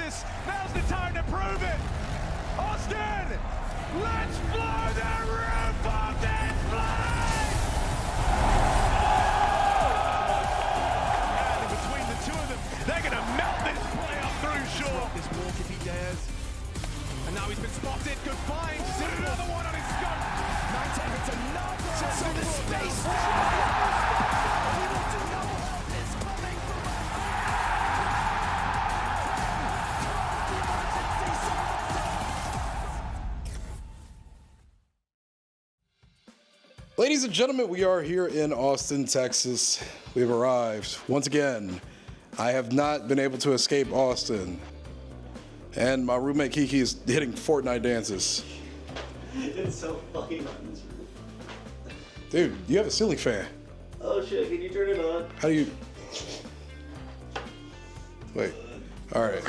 this. Now's the time to prove it. Austin, let's blow the roof off this place! And between the two of them, they're going to melt this play up through shore. This walk if he dares. And now he's been spotted. Good find. Another one on his scope. 9-10 hits another. Just on the space. He will do no harm. It's coming from Ladies and gentlemen, we are here in Austin, Texas. We've arrived. Once again, I have not been able to escape Austin. And my roommate Kiki is hitting Fortnite dances. It's so fucking hot in this room. Dude, you have a ceiling fan. Oh shit, can you turn it on? How do you... Wait. All right.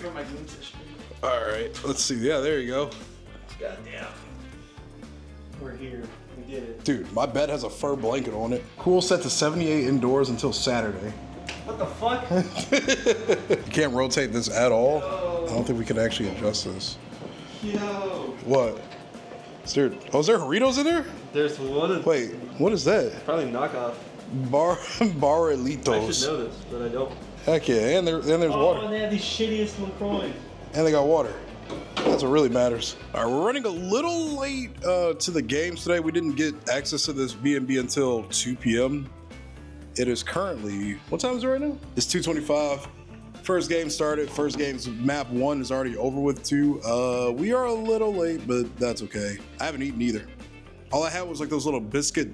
All right. Let's see. Yeah, there you go. Goddamn. We're here. We did it. Dude, my bed has a fur blanket on it. Cool set to 78 indoors until Saturday. What the fuck? You can't rotate this at all. I don't think we can actually adjust this. Yo. What? Dude, oh, is there Doritos in there? There's one of... Wait, what is that? Probably knockoff. Barrelitos. I should know this, but I don't. Heck yeah, and there's Oh, water. and they have these shittiest LaCroix. And they got water. That's what really matters. All right, we're running a little late to the games today. We didn't get access to this B&B until 2 p.m. It is currently, what time is it right now? It's 2:25. First game started. First game's map 1 is already over with too. We are a little late, but that's okay. I haven't eaten either. All I had was like those little biscuit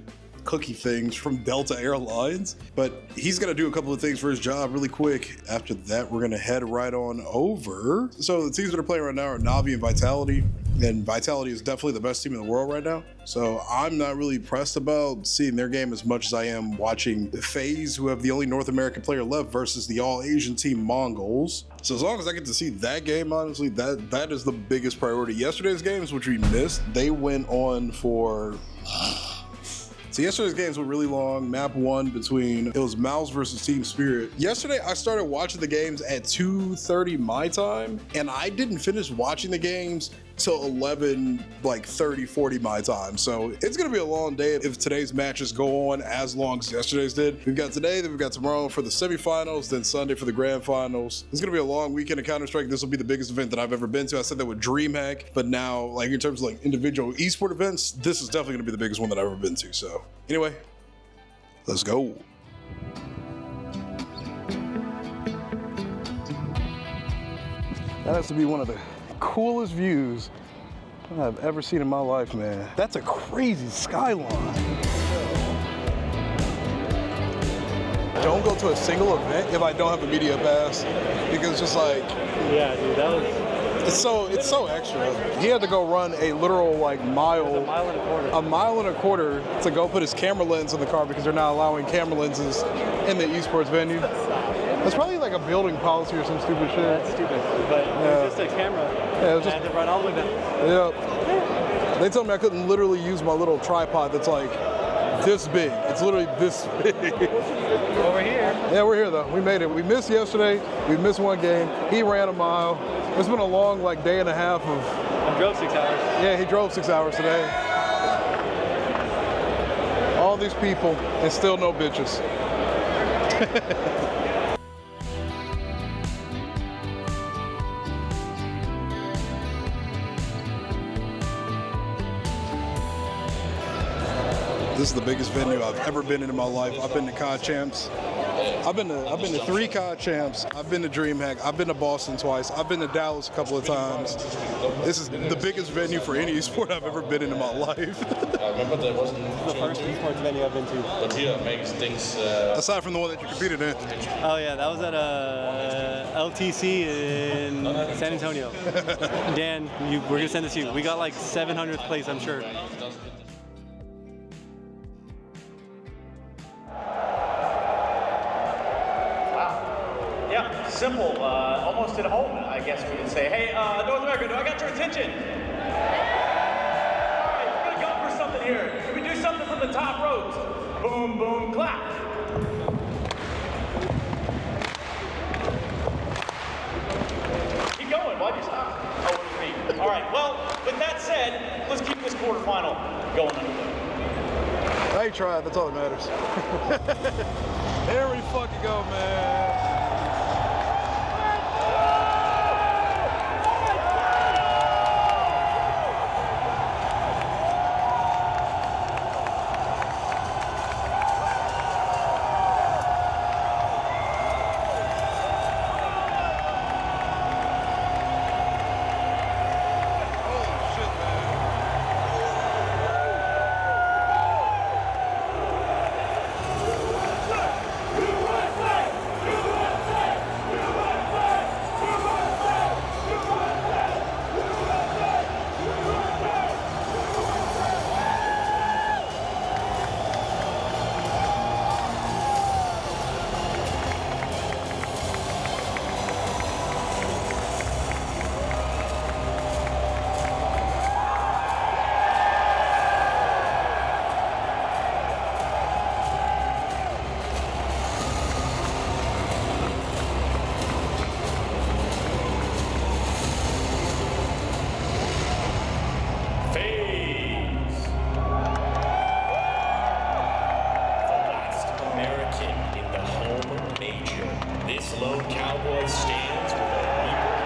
cookie things from Delta Airlines, but he's gonna do a couple of things for his job really quick. After that, we're gonna head right on over. So the teams that are playing right now are Navi and Vitality, and Vitality is definitely the best team in the world right now. So I'm not really pressed about seeing their game as much as I am watching FaZe, who have the only North American player left, versus the all-Asian team Mongols. So as long as I get to see that game, honestly, that is the biggest priority. Yesterday's games, which we missed, they went on for... So yesterday's games were really long. Map 1 between, it was Mouse versus Team Spirit. Yesterday, I started watching the games at 2:30 my time, and I didn't finish watching the games till 11, like 30, 40 my time. So it's gonna be a long day if today's matches go on as long as yesterday's did. We've got today, then we've got tomorrow for the semifinals, then Sunday for the grand finals. It's gonna be a long weekend of Counter-Strike. This will be the biggest event that I've ever been to. I said that with DreamHack, but now, like in terms of like individual esport events, this is definitely gonna be the biggest one that I've ever been to. So anyway, let's go. That has to be one of the coolest views I've ever seen in my life, man. That's a crazy skyline. Don't go to a single event if I don't have a media pass, because it's just like, Yeah, dude, that was... it's so extra. He had to go run a literal like mile, A mile and a quarter. a mile and a quarter to go put his camera lens in the car because they're not allowing camera lenses in the esports venue. That's probably like a building policy or some stupid shit. That's stupid, but it was just a camera. Yeah, it was I just, had to run all the way down. yeah. They told me I couldn't literally use my little tripod that's like this big. It's literally this big. Well, we're here. Yeah, we're here though. We made it. We missed yesterday. We missed one game. He ran a mile. It's been a long like day and a half of... I drove 6 hours. Yeah, he drove 6 hours today. All these people and still no bitches. This is the biggest venue I've ever been in my life. I've been to COD Champs. I've been to 3 COD Champs. I've been to DreamHack. I've been to Boston twice. I've been to Dallas a couple of times. This is the biggest venue for any esport I've ever been in my life. I remember there wasn't The first esports venue I've been to. but here makes things Aside from the one that you competed in. Oh yeah, that was at LTC in San Antonio. Dan, we're gonna send this to you. We got like 700th place, I'm sure. Yeah, simple, almost at home, I guess we could say. Hey, North America, do I got your attention? All right, we're gonna go for something here. Can we do something from the top ropes? Boom, boom, clap. Keep going. tried. That's all that matters. There we fucking go, man. This lone cowboy stands with a reaper.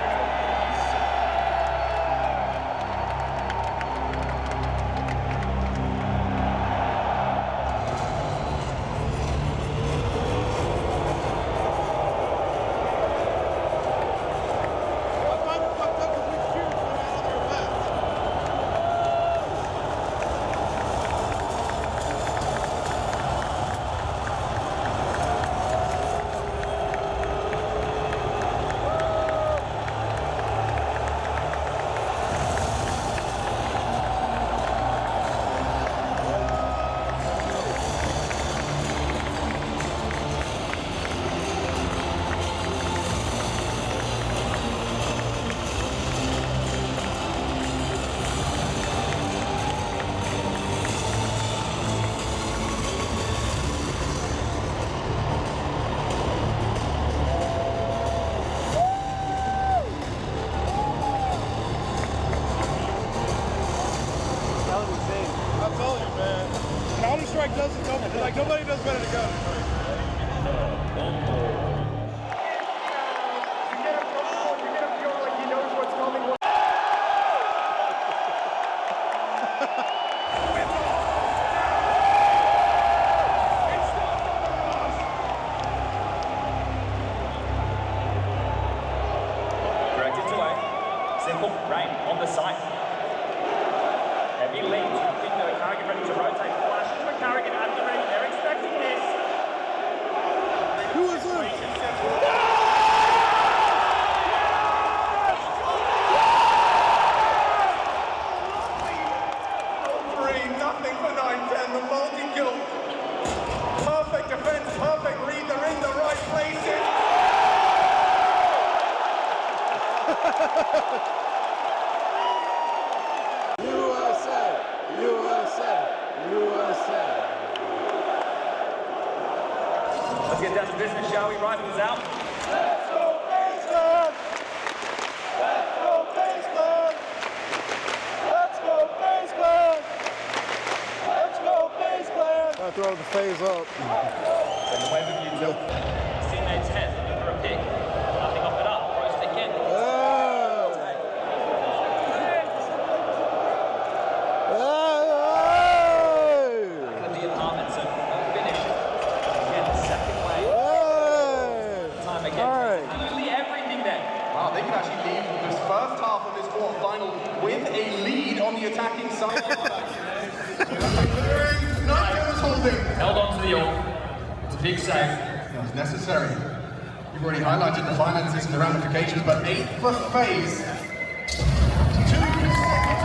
Counter-Strike does it, like nobody does better than Counter-Strike. Directed delay. Simple. Rain on the side. Heavy lead. Window. Carrigan ready to rotate. Flash for Carrigan at the ready. They're expecting this. Who is this? Nothing for 9-10, the multi-kill. Perfect defense, perfect read, they're in the right places. USA, USA, USA. Let's get down to business, shall we? Rifles out. Let's go baseball! Let's go baseball! Let's go baseball! Let's go baseball! I throw the phase up. Second wave of you, Joe. Teammates head, looking for a pick. Nothing off it up. Throws it again. The apartments and finish. Again, second wave. Time again. All right. Absolutely everything then. Wow, they can actually leave this first half of this quarterfinal with a lead on the attacking side. Held on to the all. It's a big save. It's necessary. You've already highlighted the finances and the ramifications, but 8 for FaZe. 2 consecutive.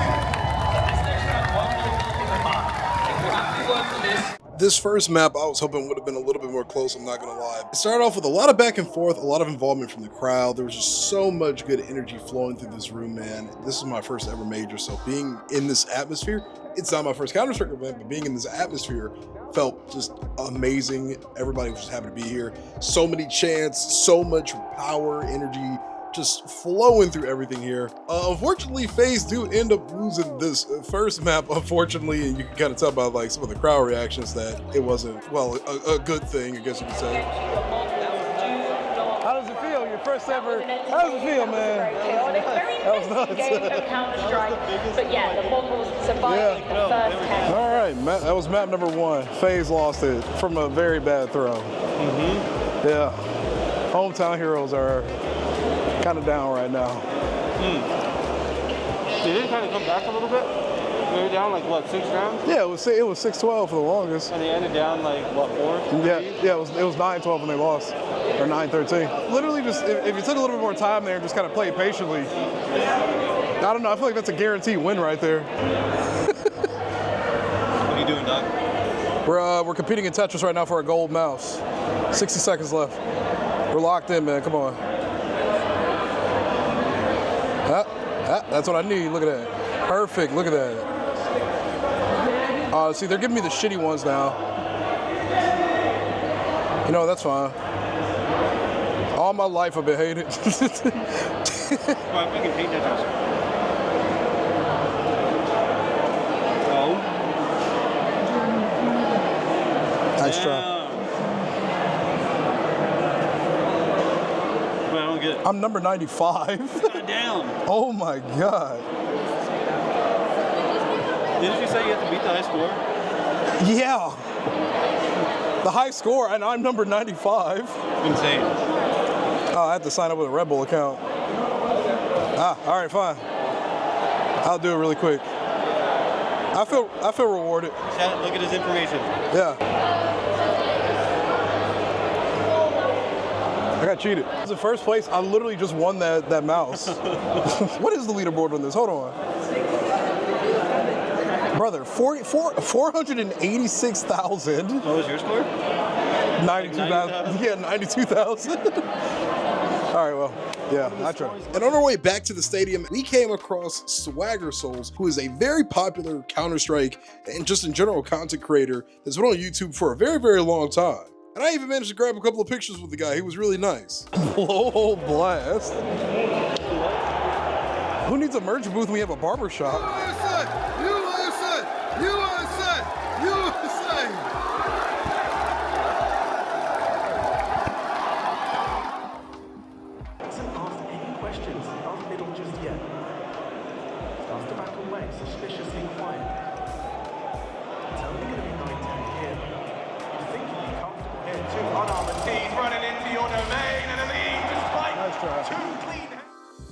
This first map, I was hoping would have been a little bit more close, I'm not gonna lie. It started off with a lot of back and forth, a lot of involvement from the crowd. There was just so much good energy flowing through this room, man. This is my first ever major, so being in this atmosphere, it's not my first Counter-Strike event, but being in this atmosphere felt just amazing. Everybody was just happy to be here. So many chants, so much power, energy, just flowing through everything here. Unfortunately, FaZe do end up losing this first map, unfortunately, and you can kind of tell by like some of the crowd reactions that it wasn't, well, a good thing, I guess you could say. How does it feel? Your first ever. How does it feel, man? That was nuts. But yeah, the Mongols survived the first 10. All right, that was map number 1. FaZe lost it from a very bad throw. Yeah. Hometown heroes are kind of down right now. Did it kind of come back a little bit? They were down like what, 6 rounds? Yeah, it was 6-12 for the longest. And they ended down like what, 4? Yeah, it was 9-12 when they lost, or 9-13. Literally, just if you took a little bit more time there and just kind of played patiently, I don't know. I feel like that's a guaranteed win right there. What are you doing, Doc? We're competing in Tetris right now for a gold mouse. 60 seconds left. We're locked in, man. Come on. That's what I need. Look at that. Perfect. Look at that. See, they're giving me the shitty ones now. You know, that's fine. All my life I've been hated. Well, we can paint that house. Oh. Nice try. Well, I don't get it. I'm number 95. Down. Oh my God. Didn't you say you have to beat the high score? Yeah. The high score, and I'm number 95. Insane. Oh, I have to sign up with a Red Bull account. All right, fine. I'll do it really quick. I feel rewarded. Chat, look at his information. Yeah. I got cheated. In first place, I literally just won that mouse. What is the leaderboard on this? Hold on. Brother, 486,000. What was your score? 92,000. Yeah, 92,000. All right, well, yeah, I tried. And on our way back to the stadium, we came across Swagger Souls, who is a very popular Counter-Strike and just in general content creator that's been on YouTube for a very, very long time. And I even managed to grab a couple of pictures with the guy. He was really nice. Whoa, blast. Who needs a merch booth when we have a barber shop?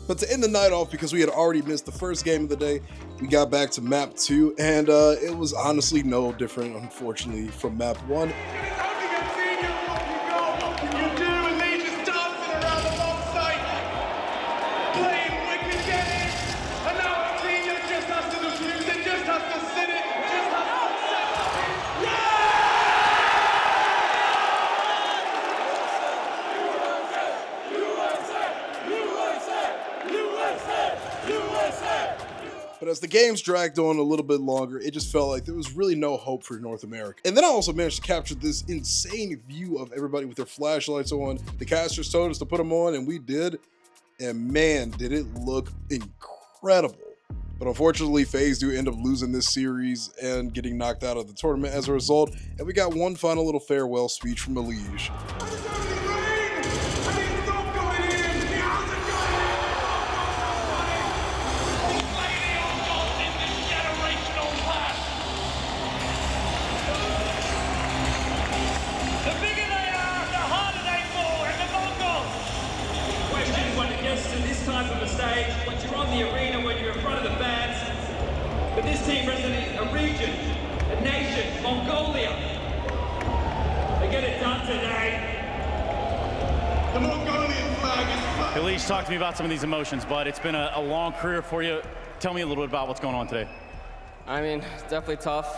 But to end the night off, because we had already missed the first game of the day, we got back to map 2, and it was honestly no different, unfortunately, from map 1. But as the games dragged on a little bit longer, it just felt like there was really no hope for North America. And then I also managed to capture this insane view of everybody with their flashlights on. The casters told us to put them on, and we did. And man, did it look incredible. But unfortunately, FaZe do end up losing this series and getting knocked out of the tournament as a result. And we got one final little farewell speech from Elige. The arena when you're in front of the fans, but this team represents a region, a nation, Mongolia. They get it done today. The Mongolian flag is flying. Elige, talk to me about some of these emotions, bud. It's been a long career for you. Tell me a little bit about what's going on today. I mean, it's definitely tough.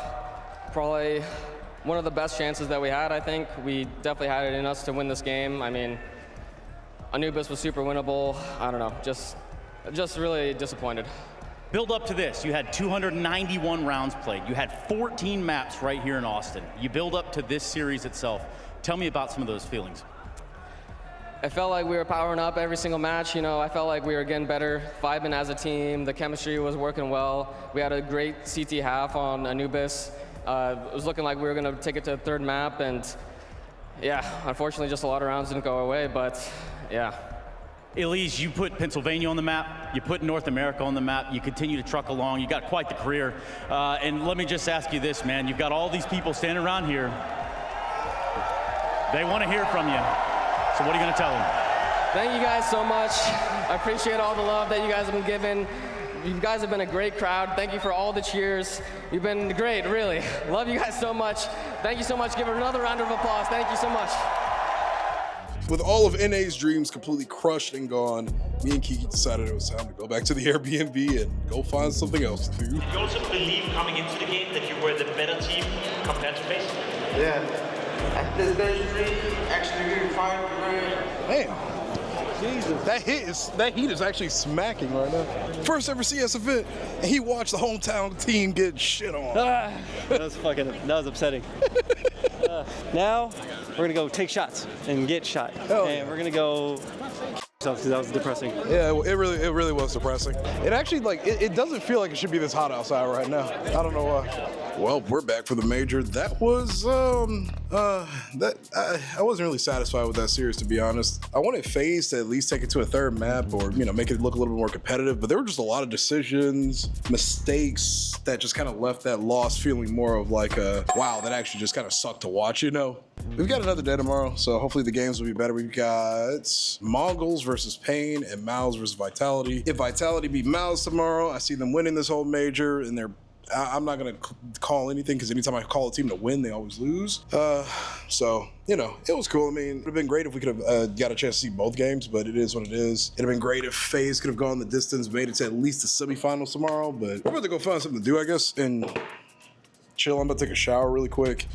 Probably one of the best chances that we had, I think. We definitely had it in us to win this game. I mean, Anubis was super winnable. I don't know, just really disappointed. Build up to this. You had 291 rounds played. You had 14 maps right here in Austin. You build up to this series itself. Tell me about some of those feelings. it felt like we were powering up every single match. You know, I felt like we were getting better, vibing as a team. The chemistry was working well. We had a great CT half on Anubis. It was looking like we were going to take it to the third map, and yeah, unfortunately, just a lot of rounds didn't go our way, but yeah. Elise, you put Pennsylvania on the map, you put North America on the map, you continue to truck along, you got quite the career. And let me just ask you this, man, you've got all these people standing around here. They want to hear from you. So what are you going to tell them? Thank you guys so much. I appreciate all the love that you guys have been giving. You guys have been a great crowd. Thank you for all the cheers. You've been great, really. Love you guys so much. Thank you so much. Give it another round of applause. Thank you so much. With all of NA's dreams completely crushed and gone, me and Kiki decided it was time to go back to the Airbnb and go find something else to do. Did you also believe coming into the game that you were the better team compared to FaZe? Yeah. This bench actually really fine. Man, Jesus, that heat is actually smacking right now. First ever CS event, and he watched the hometown team get shit on. That was upsetting. Now we're gonna go take shots and get shot, and we're gonna go because that was depressing. Yeah, it really was depressing. It actually it doesn't feel like it should be this hot outside right now. I don't know why. Well, we're back for the major. That was I wasn't really satisfied with that series, to be honest. I wanted FaZe to at least take it to a third map or make it look a little bit more competitive, but there were just a lot of decisions, mistakes that just kind of left that loss feeling more of like wow, that actually just kind of sucked to watch, We've got another day tomorrow, so hopefully the games will be better. We've got Mongols versus Pain and Mouse versus Vitality. If Vitality beat Mouse tomorrow, I see them winning this whole major, and I'm not gonna call anything because anytime I call a team to win, they always lose. So, it was cool. I mean, it would have been great if we could have got a chance to see both games, but it is what it is. It'd have been great if FaZe could have gone the distance, made it to at least the semifinals tomorrow, but we're about to go find something to do, I guess, and chill. I'm about to take a shower really quick,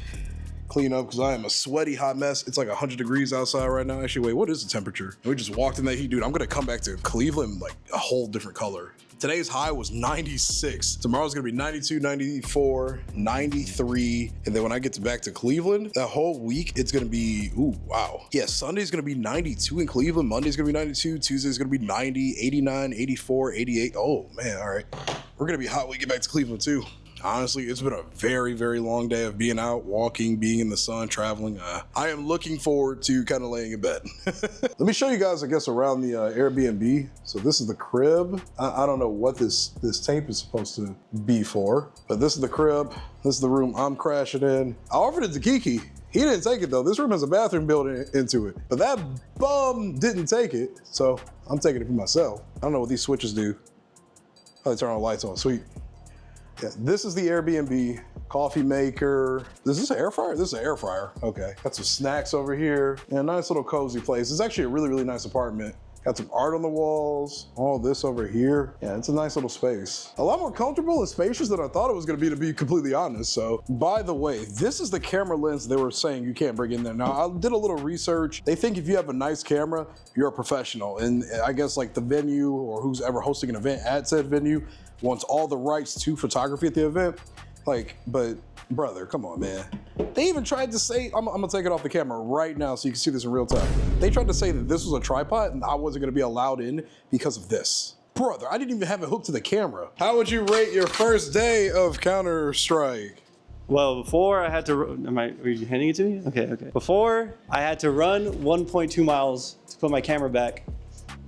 clean up, because I am a sweaty hot mess. It's like 100 degrees outside right now. Actually, wait, what is the temperature? We just walked in that heat, dude. I'm gonna come back to Cleveland like a whole different color. Today's high was 96. Tomorrow's gonna be 92, 94, 93. And then when I get back to Cleveland, that whole week, it's gonna be, ooh, wow. Yeah, Sunday's gonna be 92 in Cleveland. Monday's gonna be 92. Tuesday's gonna be 90, 89, 84, 88. Oh man, all right. We're gonna be hot when we get back to Cleveland too. Honestly, it's been a very, very long day of being out, walking, being in the sun, traveling. I am looking forward to kind of laying in bed. Let me show you guys, I guess, around the Airbnb. So this is the crib. I don't know what this tape is supposed to be for, but this is the crib. This is the room I'm crashing in. I offered it to Kiki. He didn't take it though. This room has a bathroom built into it, but that bum didn't take it. So I'm taking it for myself. I don't know what these switches do. Oh, they turn all the lights on, sweet. Yeah, this is the Airbnb, coffee maker. Is this an air fryer? This is an air fryer. Okay. Got some snacks over here and a nice little cozy place. It's actually a really, really nice apartment. Got some art on the walls, all this over here. Yeah, it's a nice little space. A lot more comfortable and spacious than I thought it was gonna be, to be completely honest. So, by the way, this is the camera lens they were saying you can't bring in there. Now, I did a little research. They think if you have a nice camera, you're a professional. And I guess like the venue or who's ever hosting an event at said venue wants all the rights to photography at the event. But brother, come on, man. They even tried to say, I'm gonna take it off the camera right now so you can see this in real time. They tried to say that this was a tripod and I wasn't gonna be allowed in because of this. Brother, I didn't even have it hooked to the camera. How would you rate your first day of Counter-Strike? Well, before I had to, are you handing it to me? Okay. Before I had to run 1.2 miles to put my camera back.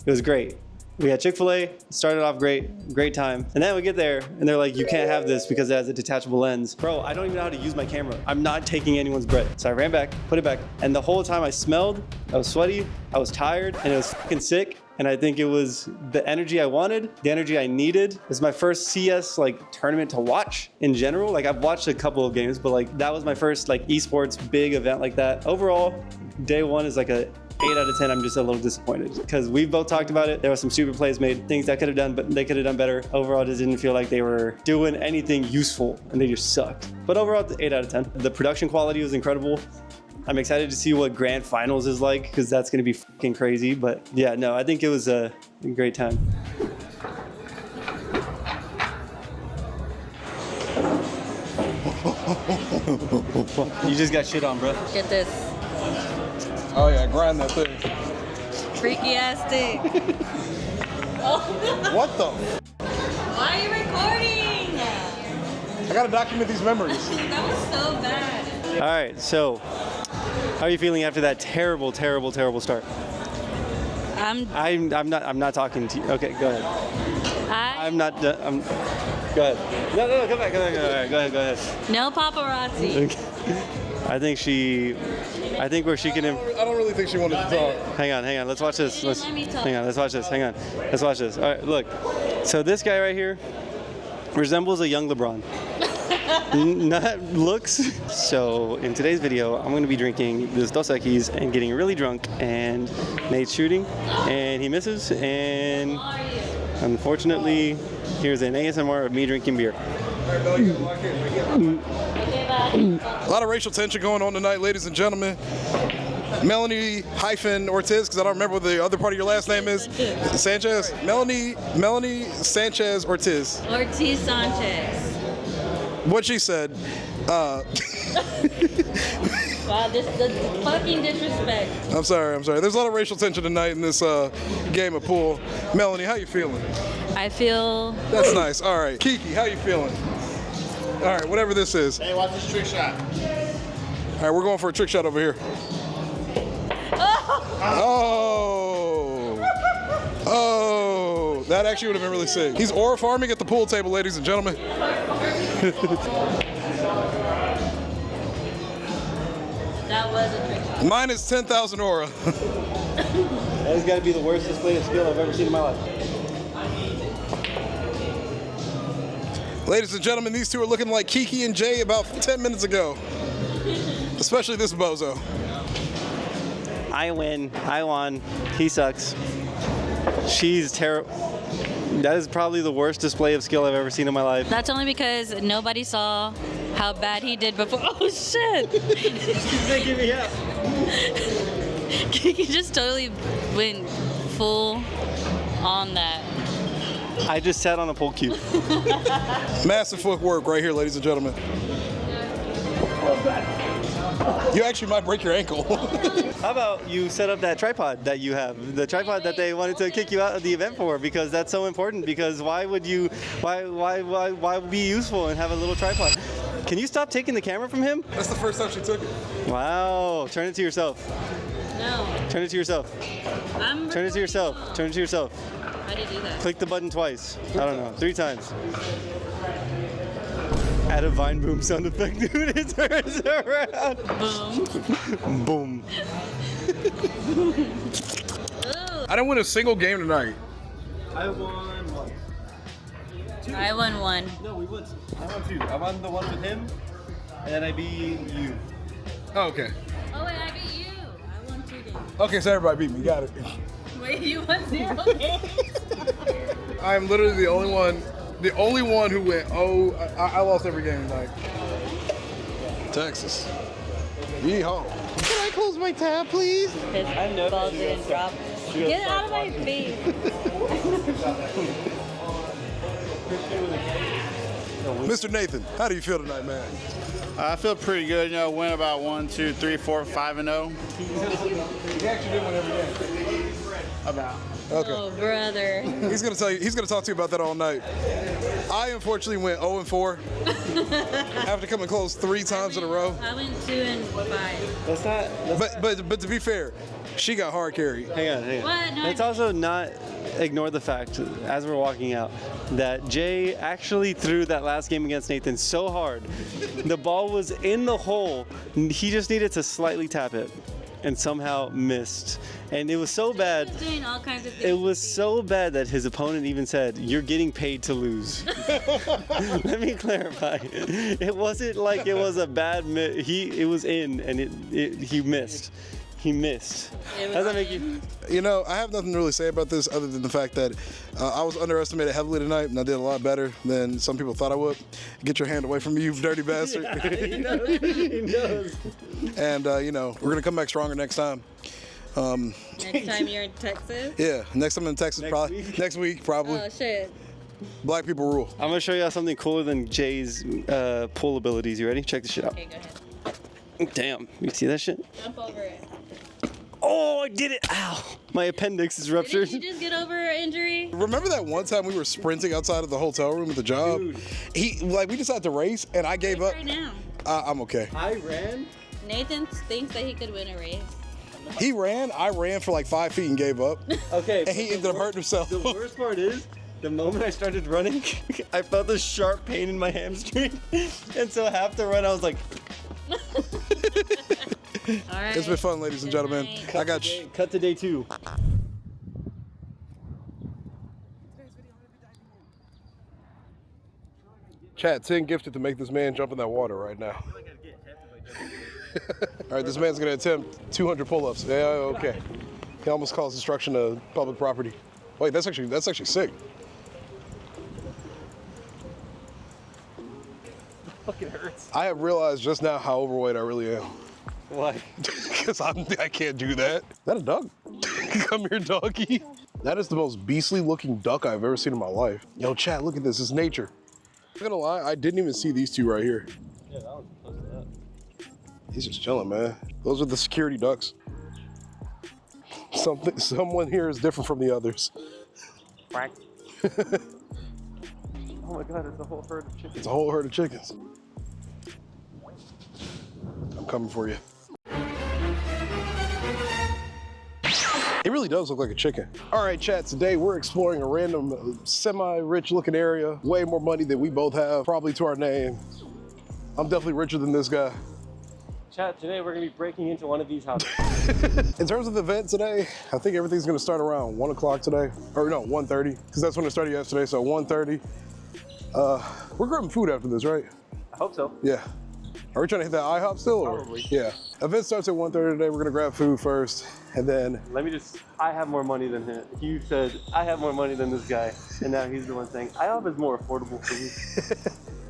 It was great. We had Chick-fil-A, started off great time. And then we get there and they're like, you can't have this because it has a detachable lens. Bro, I don't even know how to use my camera. I'm not taking anyone's breath. So I ran back, put it back. And the whole time I smelled, I was sweaty, I was tired, and it was fucking sick. And I think it was the energy I wanted, the energy I needed. It was my first CS tournament to watch in general. I've watched a couple of games, but that was my first esports big event like that. Overall, day one is a 8 out of 10. I'm just a little disappointed because we both talked about it. There were some stupid plays made, things that could have done, but they could have done better. Overall, it just didn't feel like they were doing anything useful and they just sucked. But overall, 8 out of 10. The production quality was incredible. I'm excited to see what grand finals is like because that's going to be fucking crazy. But yeah, no, I think it was a great time. You just got shit on, bro. Get this. Oh yeah, grind that thing. freaky ass thing. What the? Why are you recording? I gotta document these memories. That was so bad. All right, so how are you feeling after that terrible start? I'm not talking to you. Okay, go ahead. I'm not. Go ahead. No, come back. All right, go ahead. No paparazzi. Okay. I think where she can. I don't really think she wanted to talk. Hang on. Let's watch this. Let me talk. Hang on. Let's watch this. Hang on. Let's watch this. All right, look. So this guy right here resembles a young LeBron. Not looks. So in today's video, I'm going to be drinking this Dos Equis and getting really drunk, and Nate's shooting, and he misses, and unfortunately, here's an ASMR of me drinking beer. A lot of racial tension going on tonight, ladies and gentlemen. Melanie-Ortiz, because I don't remember what the other part of your last name is. Sanchez. Melanie Sanchez Ortiz. Ortiz Sanchez. What she said. Wow, this the fucking disrespect. I'm sorry. There's a lot of racial tension tonight in this game of pool. Melanie, how you feeling? I feel. That's nice. All right. Kiki, how you feeling? All right, whatever this is. Hey, watch this trick shot. All right, we're going for a trick shot over here. Oh, that actually would have been really sick. He's aura farming at the pool table, ladies and gentlemen. That was a trick shot. Mine is 10,000 aura. That's got to be the worst display of skill I've ever seen in my life. Ladies and gentlemen, these two are looking like Kiki and Jay about 10 minutes ago. Especially this bozo. I win. I won. He sucks. She's terrible. That is probably the worst display of skill I've ever seen in my life. That's only because nobody saw how bad he did before. Oh shit! She's making me up. Kiki just totally went full on that. I just sat on a pole cue. Massive footwork right here, ladies and gentlemen. You actually might break your ankle. How about you set up that tripod that you have, the tripod that they wanted to kick you out of the event for, because that's so important. Because why would you, why be useful and have a little tripod? Can you stop taking the camera from him? That's the first time she took it. Wow, turn it to yourself. No. Turn it to yourself. Turn it to yourself. Turn it to yourself. How do you do that? Click the button twice. I don't know, 3 times. Add a Vine Boom sound effect, dude. It turns around. Boom. Boom. I didn't win a single game tonight. I won 1. 2. I won 1. No, we won. I won 2. I won the one with him, and then I beat you. Oh, okay. Oh wait, I beat you. I won 2 games. Okay, so everybody beat me. Got it. Wait, you won 0 games? I am literally the only one who went, I lost every game tonight. Texas. Yeehaw. Can I close my tab, please? His ball didn't drop. Get out of my face. Mr. Nathan, how do you feel tonight, man? I feel pretty good. You know, win about 1, 2, 3, 4, 5 and 0. You actually did win every game. About. Okay. Oh, brother. He's gonna talk to you about that all night. I unfortunately went 0-4 after coming close 3 times in a row. I went 2 and 5. That's not. But to be fair, she got hard carried. Hang on. What? No, Let's also not ignore the fact, as we're walking out, that Jay actually threw that last game against Nathan so hard. The ball was in the hole. He just needed to slightly tap it, and somehow missed. And it was so bad. He was doing all kinds of things. It was so bad that his opponent even said, "You're getting paid to lose." Let me clarify. It wasn't like it was a bad miss. It was in, and he missed. He missed. How does that make you? You know, I have nothing to really say about this other than the fact that I was underestimated heavily tonight, and I did a lot better than some people thought I would. Get your hand away from me, you dirty bastard. He knows. And, you know, we're going to come back stronger next time. Next time you're in Texas? Yeah, next time in Texas, next week, probably. Oh, shit. Black people rule. I'm going to show you something cooler than Jay's pull abilities. You ready? Check this shit out. Okay, go ahead. Damn. You see that shit? Jump over it. Oh! Oh, I did it. Ow. My appendix is ruptured. Did you just get over an injury? Remember that one time we were sprinting outside of the hotel room at the job? Dude. We decided to race, and I gave up. Right now. I'm okay. I ran. Nathan thinks that he could win a race. He ran. I ran for like 5 feet and gave up. Okay. And he ended up hurting himself. The worst part is, the moment I started running, I felt this sharp pain in my hamstring. And so half the run, I was like... All right. It's been fun, ladies and gentlemen. I got you. Cut to day 2. Chat, 10 gifted to make this man jump in that water right now. All right, this man's gonna attempt 200 pull-ups. Yeah, okay. He almost calls destruction of public property. Wait, that's actually sick. It fucking hurts. I have realized just now how overweight I really am. Why? Because I can't do that. Is that a duck? Come here, doggy. That is the most beastly looking duck I've ever seen in my life. Yo, chat, look at this. It's nature. I'm not gonna lie, I didn't even see these two right here. Yeah, that one's close to that. He's just chilling, man. Those are the security ducks. Someone here is different from the others. Quack. Oh my God, it's a whole herd of chickens. It's a whole herd of chickens. I'm coming for you. It really does look like a chicken. All right, chat, today we're exploring a random semi-rich looking area. Way more money than we both have, probably to our name. I'm definitely richer than this guy. Chat, today we're gonna be breaking into one of these houses. In terms of the event today, I think everything's gonna start around 1 o'clock today. Or no, 1:30, because that's when it started yesterday, so 1:30. We're grabbing food after this, right? I hope so. Yeah. Are we trying to hit that IHOP still? Or? Probably. Yeah. Event starts at 1:30 today. We're gonna grab food first, and then... I have more money than him. You said, I have more money than this guy. And now he's the one saying, IHOP is more affordable for me.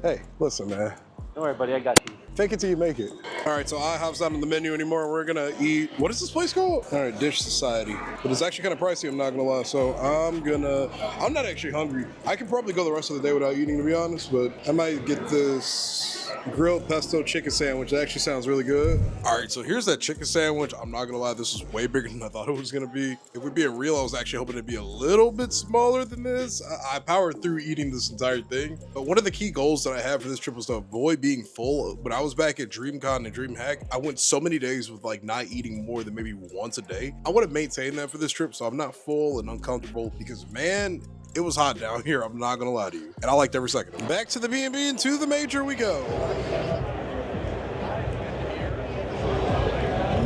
Hey, listen, man. Don't worry, buddy, I got you. Fake it till you make it. All right, so IHOP's not on the menu anymore. We're gonna eat, what is this place called? All right, Dish Society. But it's actually kind of pricey, I'm not gonna lie. So I'm not actually hungry. I could probably go the rest of the day without eating, to be honest, but I might get this grilled pesto chicken sandwich. That actually sounds really good. All right, so here's that chicken sandwich. I'm not gonna lie, this is way bigger than I thought it was gonna be. If we're being real, I was actually hoping it'd be a little bit smaller than this. I powered through eating this entire thing. But one of the key goals that I had for this trip was to avoid being full. When I was back at DreamCon and DreamHack, I went so many days with like not eating more than maybe once a day. I want to maintain that for this trip, so I'm not full and uncomfortable, because man, it was hot down here, I'm not gonna lie to you. And I liked every second. Back to the B&B and to the major we go.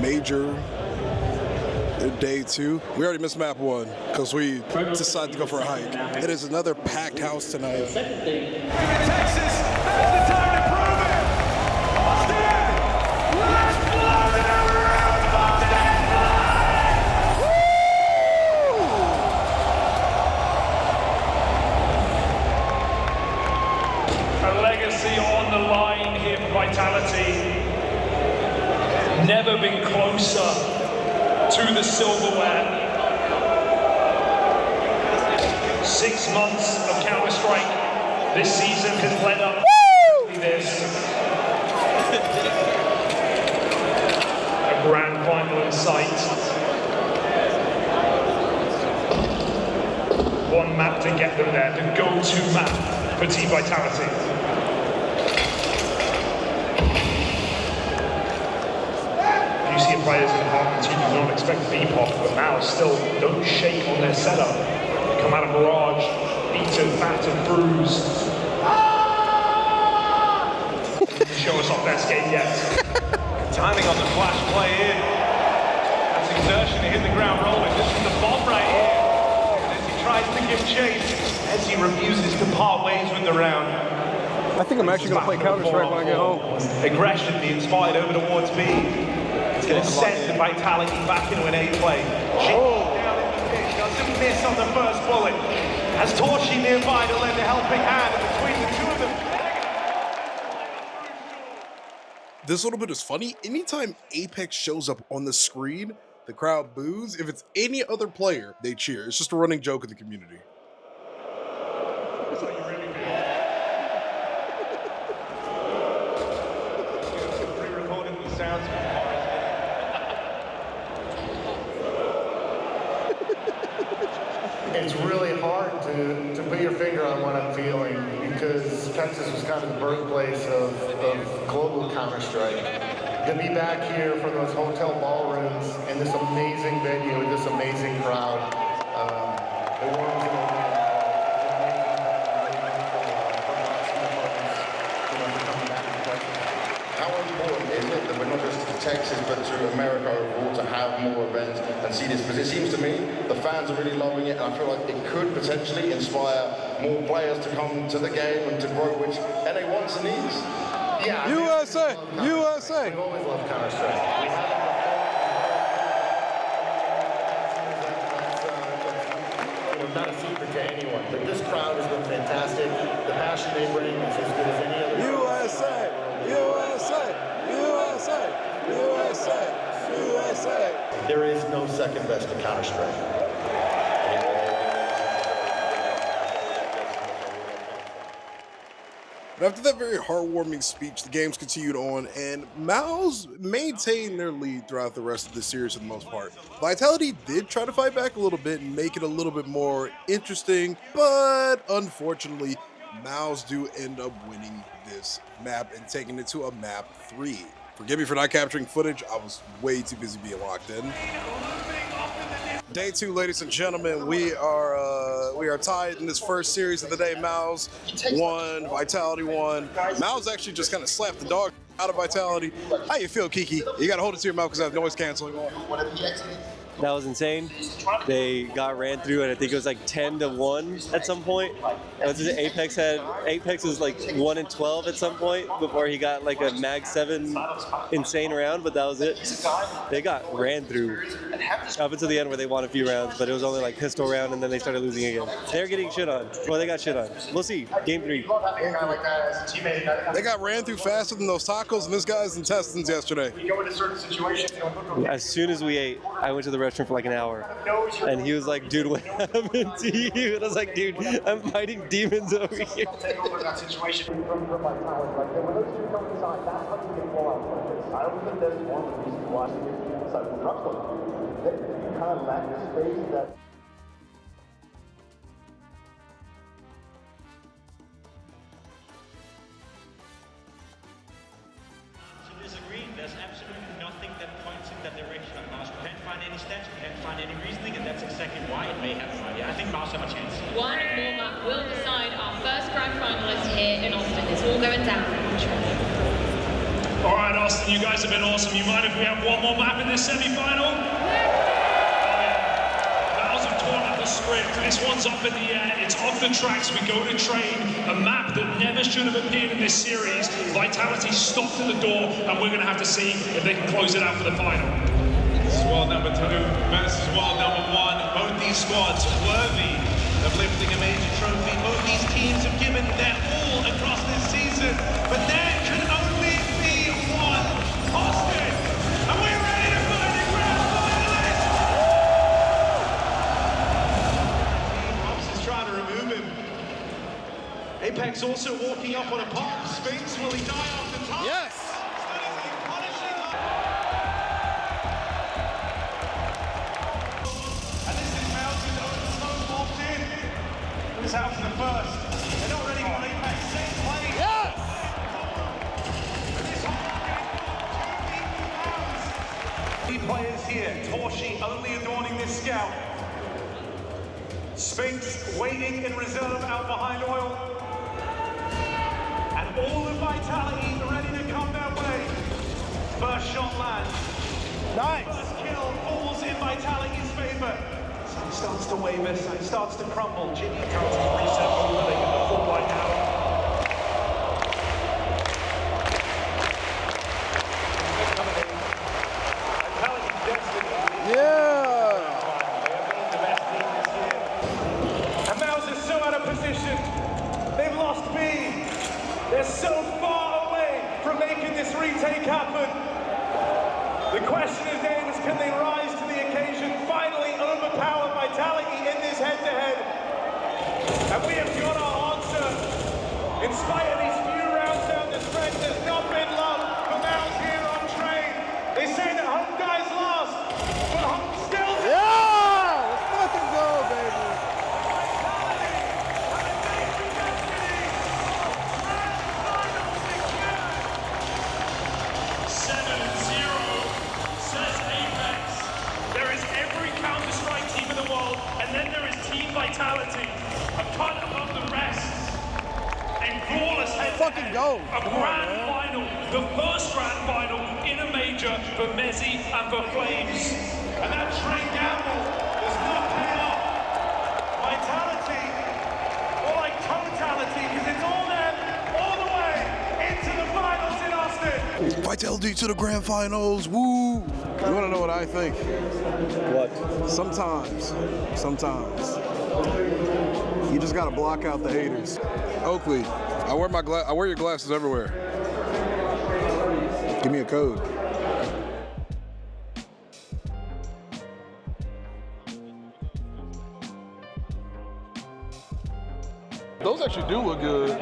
Major day 2. We already missed map 1 because we decided to go for a hike. It is another packed house tonight. Texas has the time to prove it. Austin, let's blow the number out, Austin! A legacy on the line here for Vitality. Never been closer to the silverware. 6 months of Counter-Strike this season has led up to this. A grand final in sight. One map to get them there, the go-to map for Team Vitality. You see players in apartments you do not expect to be pop, but now still don't shake on their setup. They come out of Mirage, beaten, battered, bruised. Show us off their skate yet. Timing on the flash play in. That's exertion to hit the ground rolling. This is the bomb right here. And as he tries to give chase, as he refuses to part ways with the round. I think I'm actually going to play Counter-Strike when I get home. Aggression being spied over towards B. It's going to send the Vitality back into an A play. Down in the pit, doesn't miss on the first bullet. Has Torshi nearby to lend a helping hand between the two of them. This little bit is funny. Anytime Apex shows up on the screen, the crowd boos. If it's any other player, they cheer. It's just a running joke in the community. That's how you really feel. Pre-recorded the sounds. It's really hard to put your finger on what I'm feeling because Texas was kind of the birthplace of global Counter-Strike. To be back here from those hotel ballrooms in this amazing venue with this amazing crowd, it warms me up. How important is it that we're not just to Texas but to America overall to have more events and see this? Because it seems to me the fans are really loving it, and I feel like it could potentially inspire more players to come to the game and to grow, which NA wants and needs. Yeah, USA! USA! We've always loved Counter-Strike. We haven't not a secret to anyone, but this crowd has been fantastic. The passion they bring is as good as any other. USA! USA! USA! USA! USA! There is no second best to Counter-Strike. But after that very heartwarming speech, the games continued on, and Mouse maintained their lead throughout the rest of the series for the most part. Vitality did try to fight back a little bit and make it a little bit more interesting, but unfortunately, Mouse do end up winning this map and taking it to a map 3. Forgive me for not capturing footage, I was way too busy being locked in. Day 2, ladies and gentlemen, we are tied in this first series of the day. Mouse won, Vitality won. Mouse actually just kind of slapped the dog out of Vitality. How you feel, Kiki? You gotta hold it to your mouth because I have noise canceling on. That was insane. They got ran through, and I think it was like 10-1 at some point. Apex was like 1-12 at some point before he got like a Mag 7 insane round, but that was it. They got ran through up until the end where they won a few rounds, but it was only like pistol round, and then they started losing again. They're getting shit on. Well, they got shit on. We'll see. Game 3. They got ran through faster than those tacos and this guy's intestines yesterday. As soon as we ate, I went to the restaurant for like an hour, and he was like, "Dude, what happened to you?" And I was like, "Dude, I'm fighting demons over here." There's absolutely nothing that points in that direction of Mouse. We can't find any stats, we can't find any reasoning, and that's exactly why it may happen. Yeah, I think Mouse have a chance. One more map will decide our first grand finalist here in Austin. It's all going down. All right, Austin, you guys have been awesome. You mind if we have one more map in this semi-final? Script. This one's up in the air, it's off the tracks, we go to train, a map that never should have appeared in this series. Vitality stopped at the door, and we're going to have to see if they can close it out for the final. This is world number 2 versus world number 1. Both these squads worthy of lifting a major trophy. Both these teams have given their all across this season, but there can only be one. Austin, and we're ready to find a grand finalist! Trying to remove him. Apex also walking up on a pop. Sphinx, will he die off the top? Yes! And this is Mountain over smoke locked in. This out to the first. They're not ready for Apex. Same play. Yes! Three players here. Torshi only adorning this scout. Sphinx waiting in reserve out behind Oil. And all of Vitality ready to come their way. First shot lands. Nice. First kill falls in Vitality's favor. Sun starts to waver, Sun starts to crumble. Jimmy comes to reset over they get the full right now. Vitality's destiny. Yeah! They've lost B. They're so far away from making this retake happen. The question is then, can they rise to the occasion, finally overpower Vitality in this head-to-head? And we have got our answer. In spite of these few rounds down the stretch, there's not been love for Mouse here on train. They say that home dies last, but home still. Yeah! Let's fucking go, baby! Vitality, a cut above the rest. A flawless Fucking go. A grand final, the first grand final in a major for Messi and for Flames. And that train gamble does not pay off. Vitality, or like totality, because it's all there, all the way into the finals in Austin. Vitality to the grand finals. Woo! You want to know what I think? What? Sometimes, you just gotta block out the haters. Oakley, I wear your glasses everywhere. Give me a code. Those actually do look good.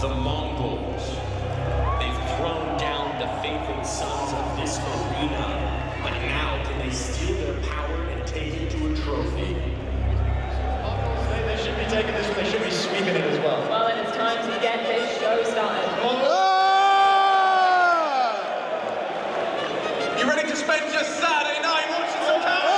The Mongols. They've thrown down the faithful sons of this arena, but now can they steal their power and take it to a trophy? They should be taking this, they should be sweeping it as well. Well, then it's time to get this show started. You ready to spend your Saturday night watching some Counter?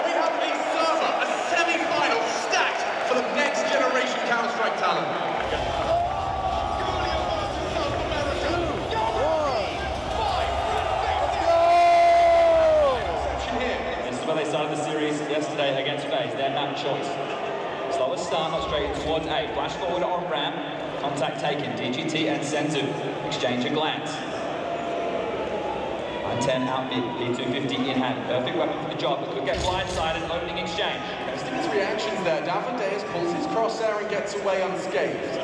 We have a server, a semi-final stacked for the next generation Counter-Strike talent. This is where they started the series yesterday against FaZe, their map choice. Slowest start, not straight towards A. Flash forward on ramp, contact taken, DGT and Senzu. Exchange a glance. 9-10 out mid, P250 in hand. Perfect weapon for the job, but could get blindsided opening exchange. Testing his reactions there, Davideus pulls his crosshair and gets away unscathed.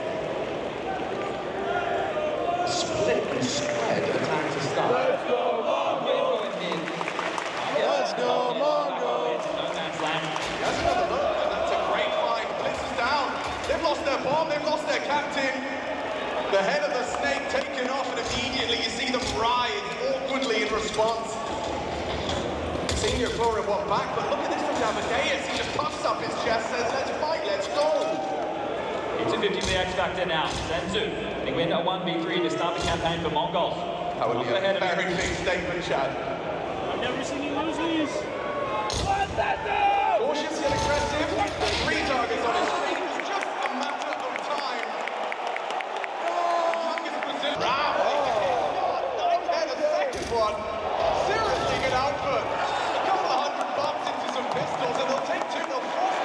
Split and spread attack to start. Let's go, Mongo! That's another look, and that's a great fight. Blitz is down. They've lost their bomb, they've lost their captain. The head of the snake taken off, and immediately you see them writhe awkwardly in response. Senior Flora one back, but look at this from Davideus. He just puffs up his chest, says, let's fight, let's go. P250 for the X Factor now. Senzu, they win a 1v3 to start the campaign for Mongols. That would be a very big statement, Chad. I've never seen you lose these. Cautious yet aggressive. 3 targets on his screen. It's just a matter of time. Youngest Brazilian. The second one. Seriously good output. A couple of $100 into some pistols, and they'll take 2. They'll force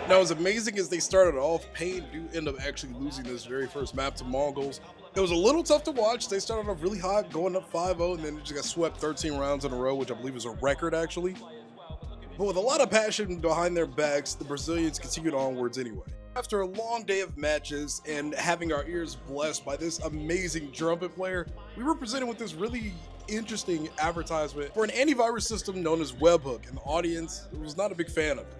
Now, as amazing as they started off, Pain do end up actually losing this very first map to Mongols. It was a little tough to watch. They started off really hot, going up 5-0, and then just got swept 13 rounds in a row, which I believe is a record, actually. But with a lot of passion behind their backs, the Brazilians continued onwards anyway. After a long day of matches and having our ears blessed by this amazing trumpet player, we were presented with this really interesting advertisement for an antivirus system known as Webhook, and the audience was not a big fan of it.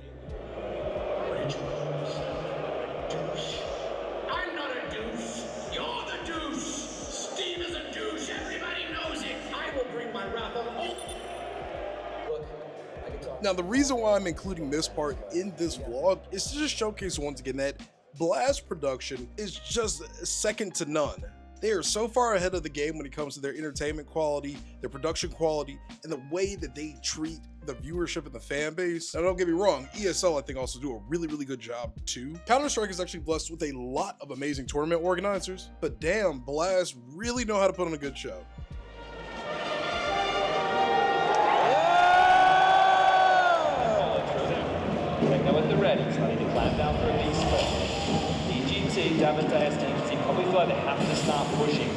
I'm not a douche. You're the douche. Steve is a douche. Everybody knows it. I will bring my wrath on all. Look, I can talk. Now, the reason why I'm including this part in this vlog is to just showcase once again that Blast production is just second to none. They are so far ahead of the game when it comes to their entertainment quality, their production quality, and the way that they treat the viewership and the fan base. Now, don't get me wrong, ESL I think also do a really, really good job too. Counter-Strike is actually blessed with a lot of amazing tournament organizers, but damn, Blast really know how to put on a good show. Go at the ready, starting to climb down for a B split. DGT, Davideus, DGT probably feel like they have to start pushing.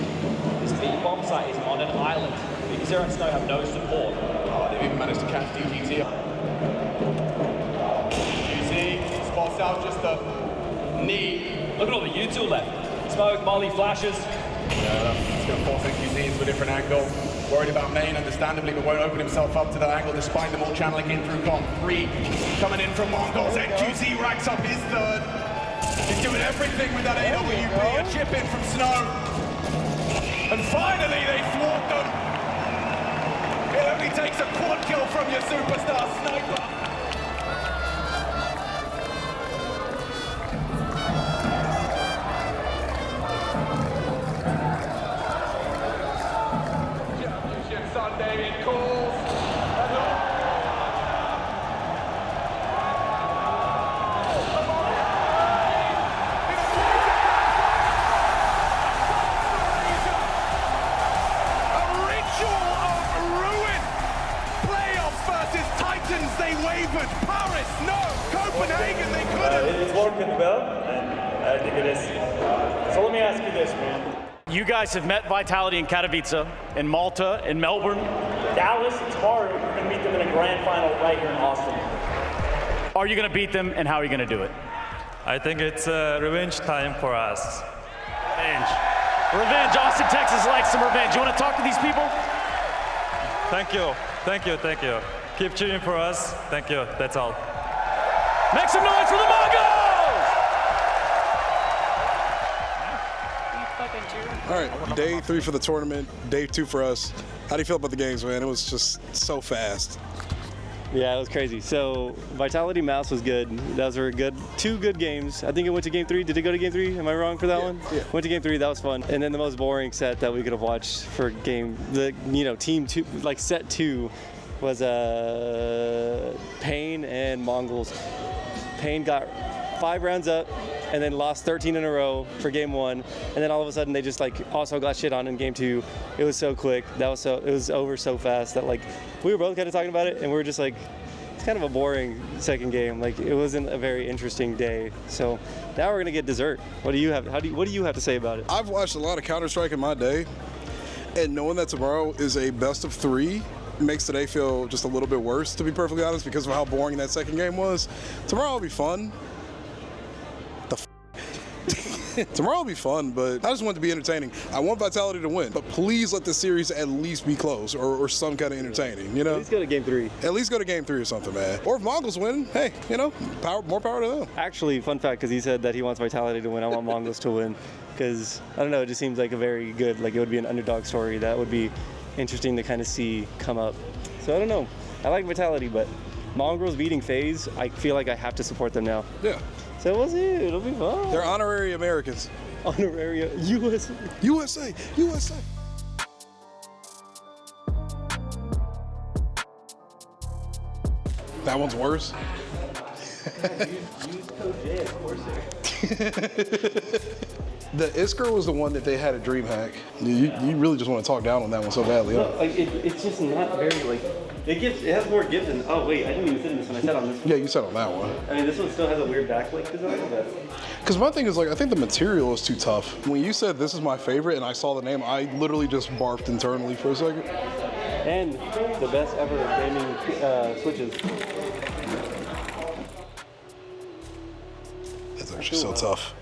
This B bomb site is on an island. Zero and Snow have no support. Oh, they've even managed to catch DGT. DGT spots out just the knee. Look at all the U2 left. Smoke, Molly, flashes. Yeah, it's going to force NQZ into a different angle. Worried about Main, understandably, but won't open himself up to that angle despite them all channeling in through Con. 3 coming in from Mongols. NQZ racks up his third. He's doing everything with that AWP. A chip in from Snow. And finally, they thwart them. It only takes a quad kill from your superstar sniper. Sunday in calls. They wavered. Paris, no. Copenhagen, they couldn't. It's working well, and I think it is. So let me ask you this, man. You guys have met Vitality in Katowice, in Malta, in Melbourne. Dallas, it's hard. We're going to meet them in a grand final right here in Austin. Are you going to beat them, and how are you going to do it? I think it's revenge time for us. Revenge. Revenge. Austin, Texas likes some revenge. You want to talk to these people? Thank you. Thank you. Thank you. Keep cheering for us. Thank you. That's all. Make some noise for the Mongols! All right, day 3 for the tournament, day 2 for us. How do you feel about the games, man? It was just so fast. Yeah, it was crazy. So Vitality Mouse was good. Those were good, 2 good games. I think it went to game 3. Did it go to game 3? Am I wrong for that one? Yeah. Went to game 3. That was fun. And then the most boring set that we could have watched for team 2, like set 2. Was Pain and Mongols. Pain got 5 rounds up and then lost 13 in a row for game 1, and then all of a sudden they just also got shit on in game 2. It was so quick. It was over so fast that we were both kind of talking about it, and we were just it's kind of a boring second game. It wasn't a very interesting day. So now we're gonna get dessert. What do you have? What do you have to say about it? I've watched a lot of Counter-Strike in my day, and knowing that tomorrow is a best of 3 makes today feel just a little bit worse, to be perfectly honest, because of how boring that second game was. Tomorrow will be fun. Tomorrow will be fun, but I just want it to be entertaining. I want Vitality to win, but please let the series at least be close or some kind of entertaining, you know? At least go to game 3. At least go to game 3 or something, man. Or if Mongols win, hey, more power to them. Actually, fun fact, because he said that he wants Vitality to win, I want Mongols to win, because, I don't know, it just seems like a very good, it would be an underdog story that would be interesting to kind of see come up. So I don't know. I like Vitality, but Mongols beating FaZe, I feel like I have to support them now. Yeah. So we'll see. It'll be fun. They're honorary Americans. Honorary USA. USA. USA. That one's worse. Use code J at CORSAIR. The Isker was the one that they had a dream hack. You really just want to talk down on that one so badly, huh? No, it's just not very it has more give than. Oh wait, I didn't even sit in this one. I sat on this one. Yeah, you sat on that one. I mean, this one still has a weird backlink design. Because my thing is I think the material is too tough. When you said this is my favorite and I saw the name, I literally just barfed internally for a second. And the best ever gaming switches. That's actually so tough.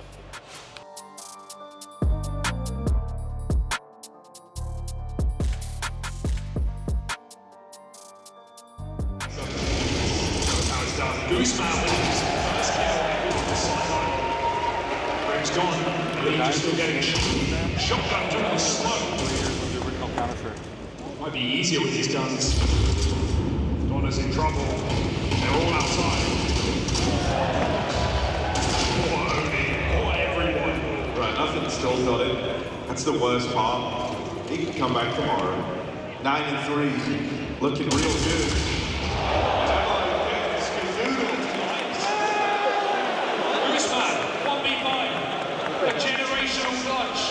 Gooseman with his first kill off the sideline. Greg's gone. He's still getting shotgun through the smoke. Might be easier with these guns. Donna's in trouble. They're all outside. Poor Oni. Poor everyone. Right, nothing's still got it. That's the worst part. He can come back tomorrow. 9-3, looking real good. Gooseman, 1v5. A generational clutch.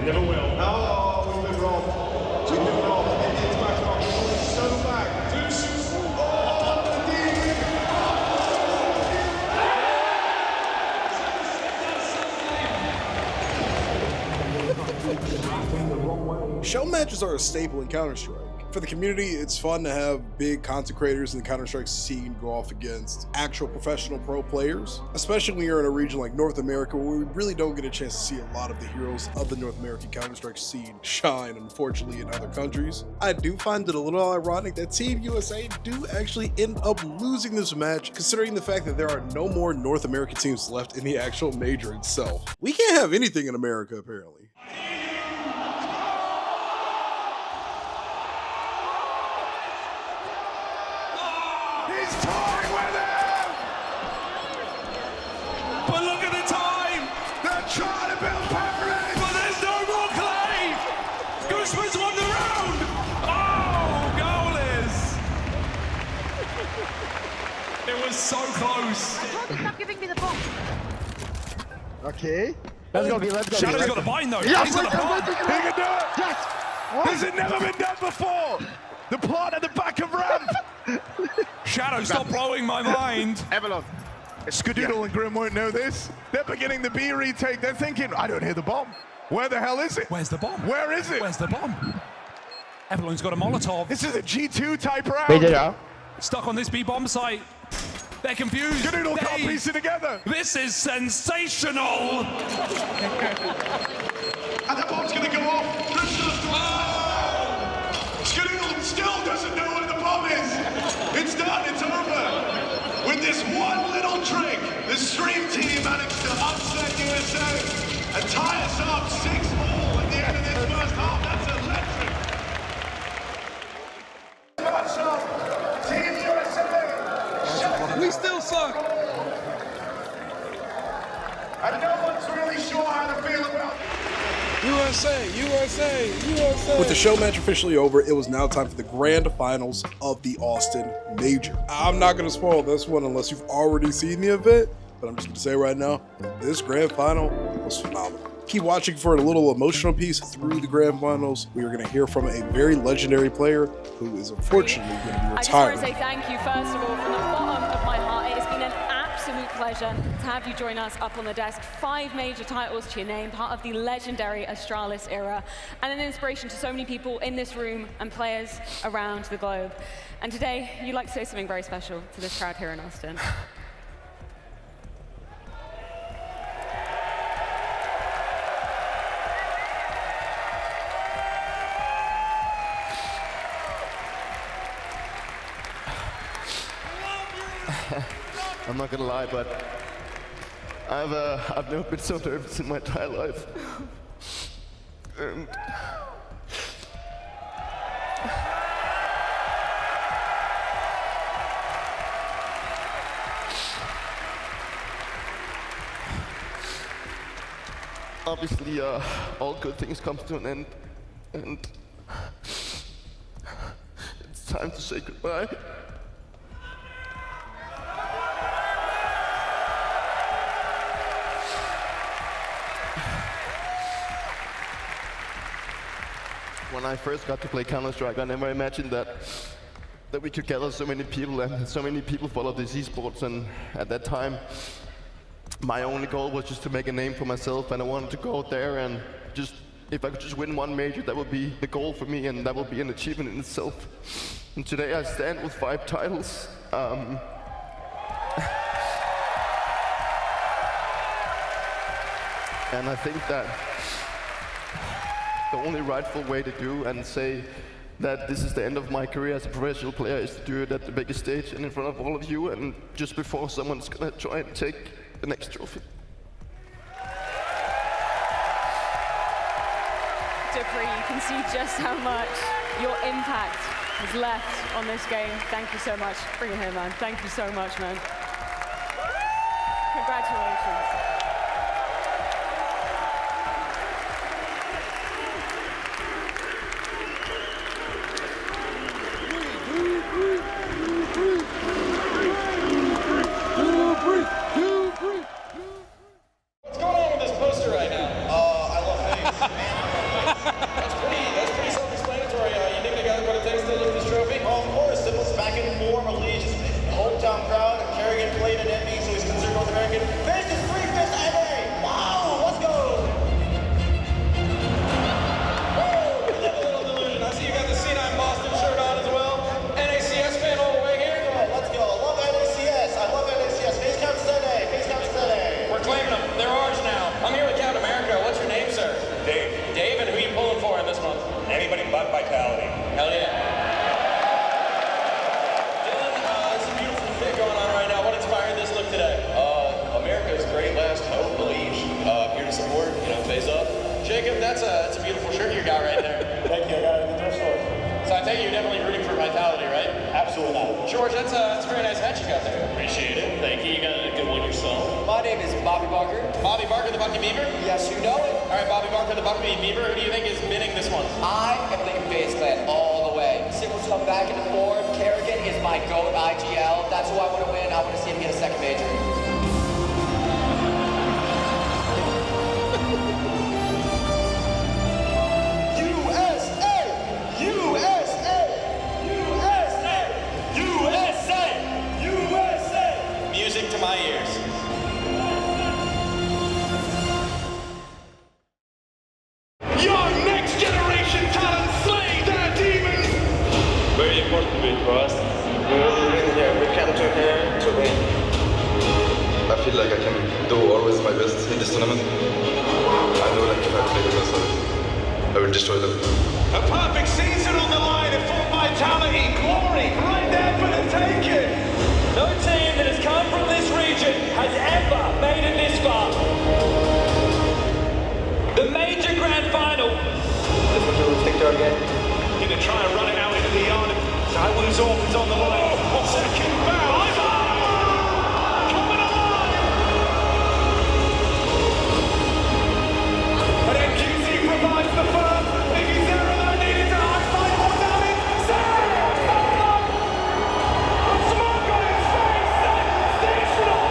Never will. Oh, we've been wrong. We've been wrong. It's back on. It's so back. Deuce. Show matches are a staple in Counter-Strike. For the community, it's fun to have big content creators in the Counter-Strike scene go off against actual professional pro players, especially when you're in a region like North America where we really don't get a chance to see a lot of the heroes of the North American Counter-Strike scene shine, unfortunately, in other countries. I do find it a little ironic that Team USA do actually end up losing this match, considering the fact that there are no more North American teams left in the actual major itself. We can't have anything in America, apparently. But look at the time! They're trying to build Paris! But there's no more clay! Gooseman's won the round! Oh, goalies! It was so close. Stop giving me the ball. Okay. Let's go. Shadow's got a bind though. Yes, He's got a bind. He can do it! Yes! This has never been done before! The plant at the back of ramp! Shadow, stop blowing my mind! Evelyn. Skadoodle and Grim won't know this. They're beginning the B retake. They're thinking, I don't hear the bomb. Where the hell is it? Where's the bomb? Where is it? Where's the bomb? Evelyn's got a Molotov. This is a G2 type round. Wait it out. Stuck on this B bomb site. They're confused. Skadoodle can't piece it together. This is sensational. And that bomb's gonna go off. Skadoodle still doesn't know where the bomb is. It's done, it's over. With this one little trick, the Stream team managed to upset USA and tie us up 6-all at the end of this first half. That's electric. Team USA. We still suck. And no one's really sure how to feel about USA. With the show match officially over, it was now time for the grand finals of the Austin Major. I'm not going to spoil this one unless you've already seen the event, but I'm just going to say right now, this grand final was phenomenal. Keep watching for a little emotional piece through the grand finals. We are going to hear from a very legendary player who is unfortunately going to be I just want retiring. to say thank you, first of all, from the bottom of my heart. It has been an absolute pleasure to have you join us up on the desk. 5 major titles to your name, part of the legendary Astralis era, and an inspiration to so many people in this room and players around the globe. And today, you'd like to say something very special to this crowd here in Austin. I'm not gonna lie, but I've never been so nervous in my entire life. And obviously, all good things come to an end, and it's time to say goodbye. When I first got to play Counter-Strike, I never imagined that we could gather so many people, and so many people follow these esports. And at that time, my only goal was just to make a name for myself, and I wanted to go out there and just, if I could just win one major, that would be the goal for me, and that would be an achievement in itself. And today I stand with 5 titles. And I think that the only rightful way to do and say that this is the end of my career as a professional player, is to do it at the biggest stage and in front of all of you, and just before someone's gonna try and take the next trophy. Dupree, you can see just how much your impact has left on this game. Thank you so much. Bring it here, man. Thank you so much, man. Congratulations. What's going on with this poster right now? I love FaZe. That's pretty self-explanatory. You think they got what it takes to lift this trophy? Of course, it was back in form, allegiance, hometown crowd, and Kerrigan played in NBA, so he's considered North American. This is free fist NBA! Wow, let's go! Whoa, I love a little delusion. I see you got the C9 Boston shirt on as well. NACS fan all the way here. Let's go. I love NACS. I love NACS. Face Camp City. Face Camp City. We're claiming them. They're ours now. I'm here with Captain America. What's your name, sir? Dave. Dave, and who are you pulling for in this month? Anybody but Vitality. Hell yeah. Dylan, there's a beautiful fit going on right now. What inspired this look today? America's great last hope, believe. Here to support, FaZe up. Jacob, that's a beautiful shirt you got right there. Thank you, I got it in the thrift store. So I take it you're definitely rooting for Vitality, right? Absolutely not. George, that's a very nice hat you got there. Appreciate it. Thank you. You got a good one yourself. My name is Bobby Barker. Bobby Barker, the Bucky Beaver? Yes, you know it. All right, Bobby Barker, the Bucky Beaver. Who do you think is winning this one? I am thinking FaZe Clan all the way. Singles come back into form. Kerrigan is my GOAT IGL. That's who I want to win. I want to see him get a second major. Music to my ears. Your next generation talent slay their demons! Very important win for us. We came to here to win. I feel like I can do always my best in this tournament. I know like if I play the best, I will destroy them. A perfect season on the line of full Vitality, glory, right there for the taking! No team that has come from this region has ever made it this far. The major grand final. This one to stick to again. Gonna try and run it out into the yard. Taiwan's off, is on the line. Second foul. Coming alive! And NQC provides the first. Biggie's error though needed to high-five more down in. Smoke on his face! Sensational!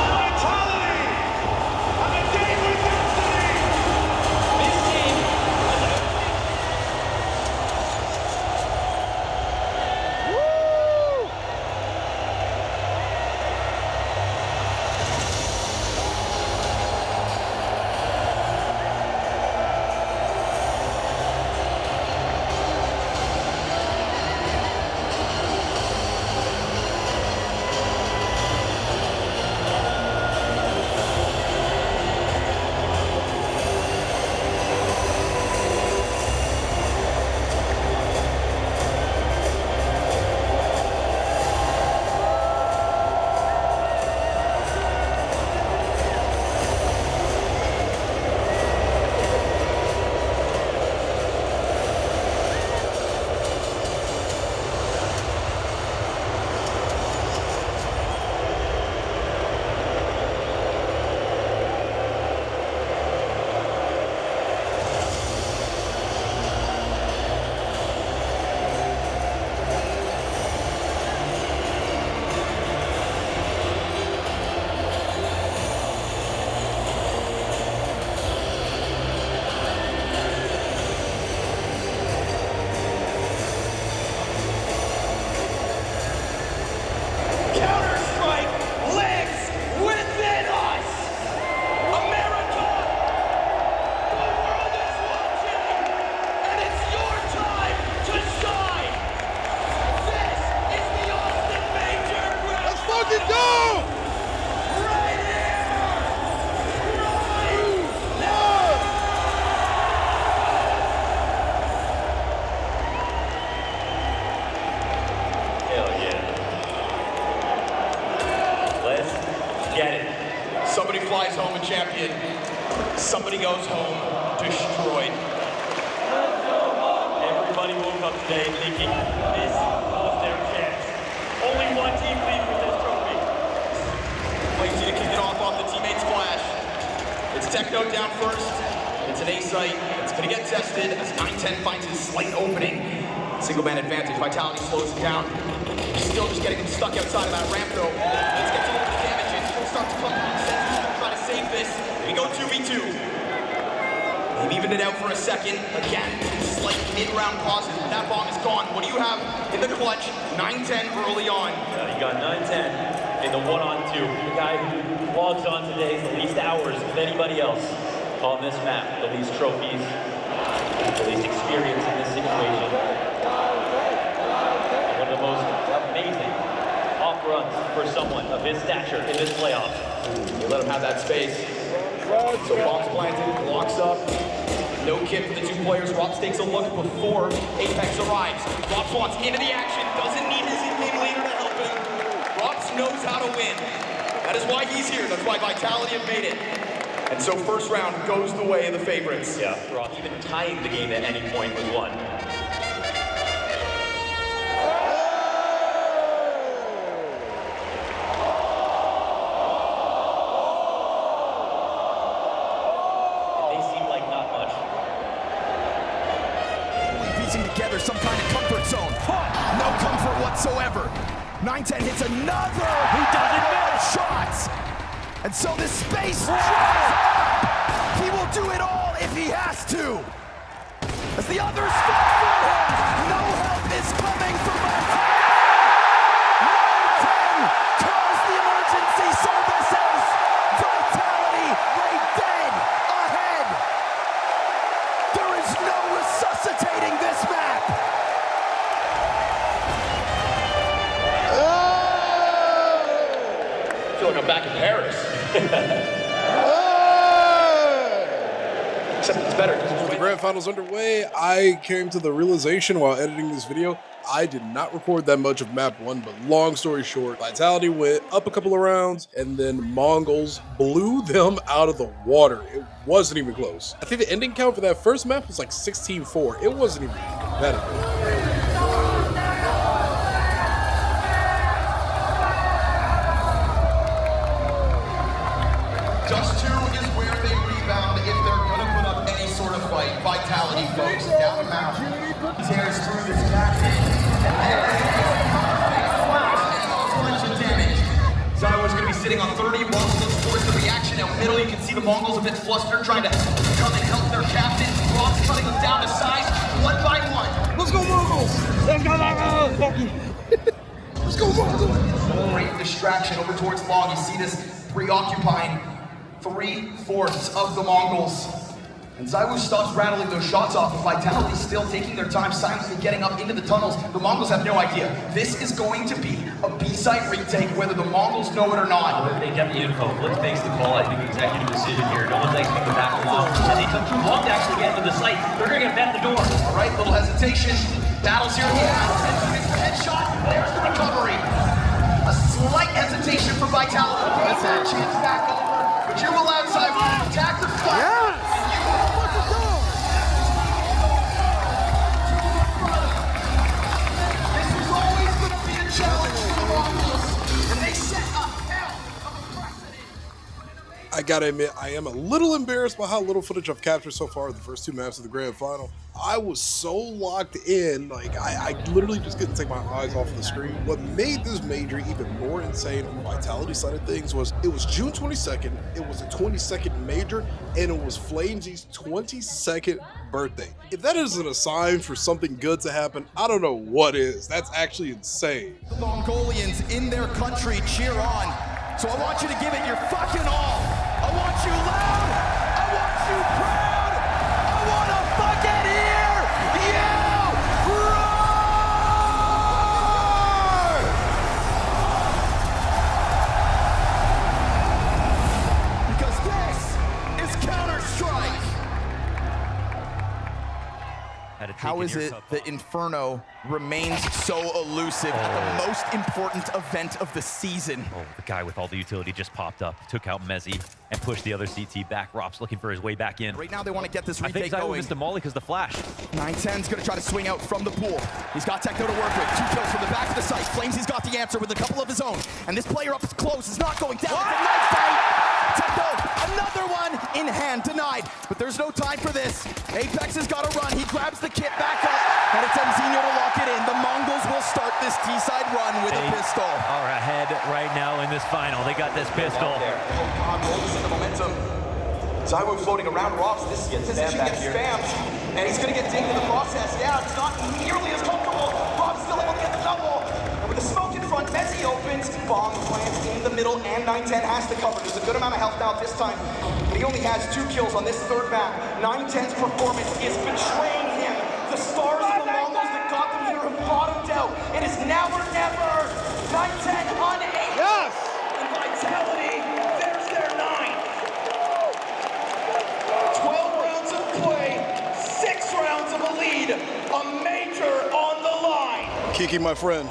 Vitality! And a game with destiny! This team champion. Somebody goes home destroyed. Everybody woke up today thinking this was their chance. Only one team leaves with this trophy. Lazy to kick it off the teammates clash. It's Techno down first. It's an A site. It's going to get tested as 910 finds his slight opening. Single man advantage. Vitality slows him down. He's still just getting him stuck outside of that ramp though. Let's get a little bit of damage in. He'll start to come on. Sensu's going to try to save this. We go 2v2. They've evened it out for a second. Again, slight mid-round pauses. That bomb is gone. What do you have in the clutch? 910 early on. You got 910 in the 1-on-2. The guy who logs on today the least hours of anybody else on this map. The least trophies, the least experience in this situation. One of the most amazing off runs for someone of his stature in this playoff. You let him have that space. So bombs planted, blocks up. No kick for the two players. Rops takes a look before Apex arrives. Rops wants into the action, doesn't need his in-game leader to help him. Rops knows how to win. That is why he's here. That's why Vitality have made it. And so first round goes the way of the favorites. Yeah, Rops even tying the game at any point was won. Together some kind of comfort zone. No comfort whatsoever. 910 hits another. He doesn't miss shots. And so this space dries up. He will do it all if he has to. As the others fall for him, no help is coming from 910 calls the emergency services. Vitality right dead ahead. There is no resuscitating this map. I feel like I'm back in Paris. Except it's better. With the grand finals underway, I came to the realization while editing this video, I did not record that much of map 1, but long story short, Vitality went up a couple of rounds, and then Mongols blew them out of the water. It wasn't even close. I think the ending count for that first map was like 16-4. It wasn't even competitive. Just 2 is where they rebound if they're going to put up any sort of fight. Vitality, folks, down the mount. Tears through this tactic. And there a bunch of damage. Zywo's going to be sitting on 30. Mongols looks towards the reaction. Out middle, you can see the Mongols a bit flustered, trying to come and help their captain. Ross cutting them down to size, one by one. Let's go, Mongols! Let's go, Mongols! Let's go, Mongols! Great distraction over towards Long. You see this preoccupying 3/4 of the Mongols. And Zywu stops rattling those shots off, and Vitality still taking their time, silently getting up into the tunnels. The Mongols have no idea. This is going to be a B-site retake, whether the Mongols know it or not. They got the info. Blitz makes the call. I think executive decision here. No one's expecting the back long. And they took too long to actually get into the site. They're going to get at the door. All right, little hesitation. Battles here. Headshot. There's the recovery. A slight hesitation for Vitality. That's that chance back over. But you allowed Zywu to attack the flank. Yeah. I gotta admit, I am a little embarrassed by how little footage I've captured so far of the first 2 maps of the grand final. I was so locked in, like I literally just couldn't take my eyes off the screen. What made this major even more insane on the Vitality side of things was it was June 22nd, it was a 22nd major, and it was Flamesy's 22nd birthday. If that isn't a sign for something good to happen, I don't know what is. That's actually insane. The Mongolians in their country cheer on. So I want you to give it your fucking all. I want you loud. I want you proud. I want to fucking hear you roar. Because this is Counter-Strike. Had to take How is it that Inferno remains so elusive at the most important event of the season? Oh, the guy with all the utility just popped up, took out Mezzi, and pushed the other CT back. Rop's looking for his way back in. Right now they want to get this I retake think Zylo going. missed a molly because the flash. 910's going to try to swing out from the pool. He's got Techno to work with. 2 kills from the back of the site. Flames, he's got the answer with a couple of his own. And this player up close is not going down. It's a knife fight. Techno, another one in hand, denied. But there's no time for this. Apex has got to run. He grabs the kit back up, and it's Mzinho to lock it in. The Mongols will start this T-side run with a pistol. Are ahead right now in this final. They got this pistol. Oh God, Rolls in the momentum. Zywo floating around Rob's. This position gets spammed, and he's going to get dinged in the process. Yeah, it's not nearly as comfortable. Rob's still able to get the double. And with the smoke in front, Mezzi opens. Bomb plants in the middle, and 910 has to cover. There's a good amount of health now this time, but he only has 2 kills on this third map. 910's performance is betraying him. The stars of the Mongols that got them here have bottomed out. It is now or never. 910 unable. Yes! And Vitality, there's their 9. 12 rounds of play, 6 rounds of a lead. A major on the line. Kiki, my friend,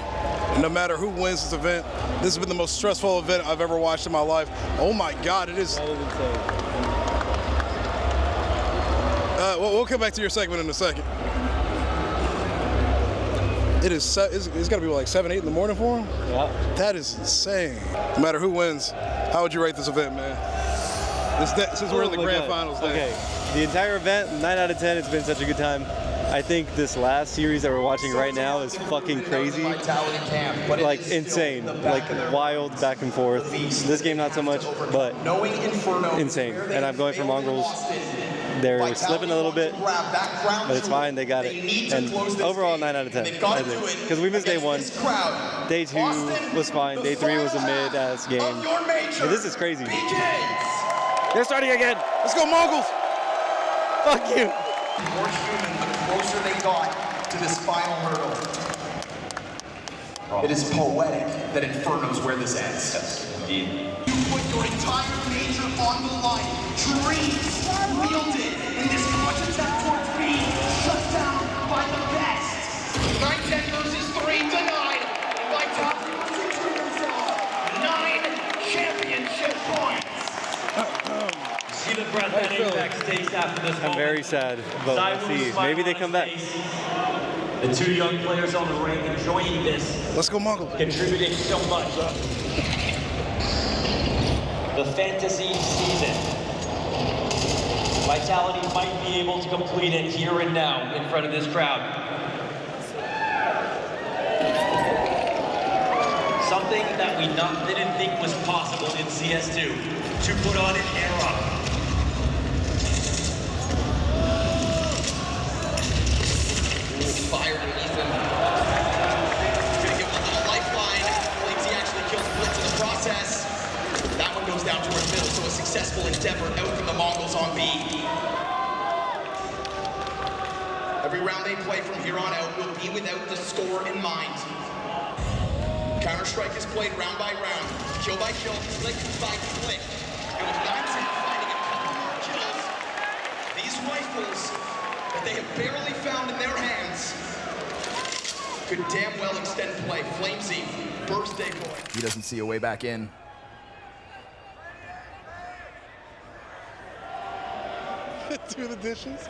no matter who wins this event, this has been the most stressful event I've ever watched in my life. Oh my God, it is. We'll come back to your segment in a second. It's got to be like 7, 8 in the morning for him? Yeah. That is insane. No matter who wins, how would you rate this event, man? Since we're in the grand finals. Okay, the entire event, 9 out of 10. It's been such a good time. I think this last series that we're watching right now is fucking crazy. Like insane, like wild back and forth. This game not so much, but insane. And I'm going for Mongols. They're slipping a little bit, but it's fine. They got it. And overall, 9 out of 10, I think. Because we missed day 1. Day 2 was fine. Day 3 was a mid-ass game. But this is crazy. They're starting again. Let's go, Mongols. Fuck you. More human, the closer they got to this final hurdle. It is poetic that Inferno's where this ends. Yes, indeed. You put your entire major on the line. Dreams wielded in this clutch attack towards B, shut down by the best. 910 versus 3 denied. And Vitality will secure themselves 9 championship points. See the breath that Apex takes after this moment. I'm very sad, but let's see. Maybe they come back. The 2 young players on the ring enjoying this. Let's go, Mongols. Contributing so much. The fantasy season. Vitality might be able to complete it here and now in front of this crowd. Something that we didn't think was possible in CS2. To put on an era. Fire underneath him. Gonna give him a little lifeline. Flames, he actually kills Blitz in the process. That one goes down towards middle, so a successful endeavor out from the Mongols on B. Every round they play from here on out will be without the score in mind. Counter-Strike is played round by round, kill by kill, click by click. And with 910 finding a couple more kills, these rifles that they have barely found in their hands could damn well extend play. Flamesy, birthday boy. He doesn't see a way back in. Do the dishes.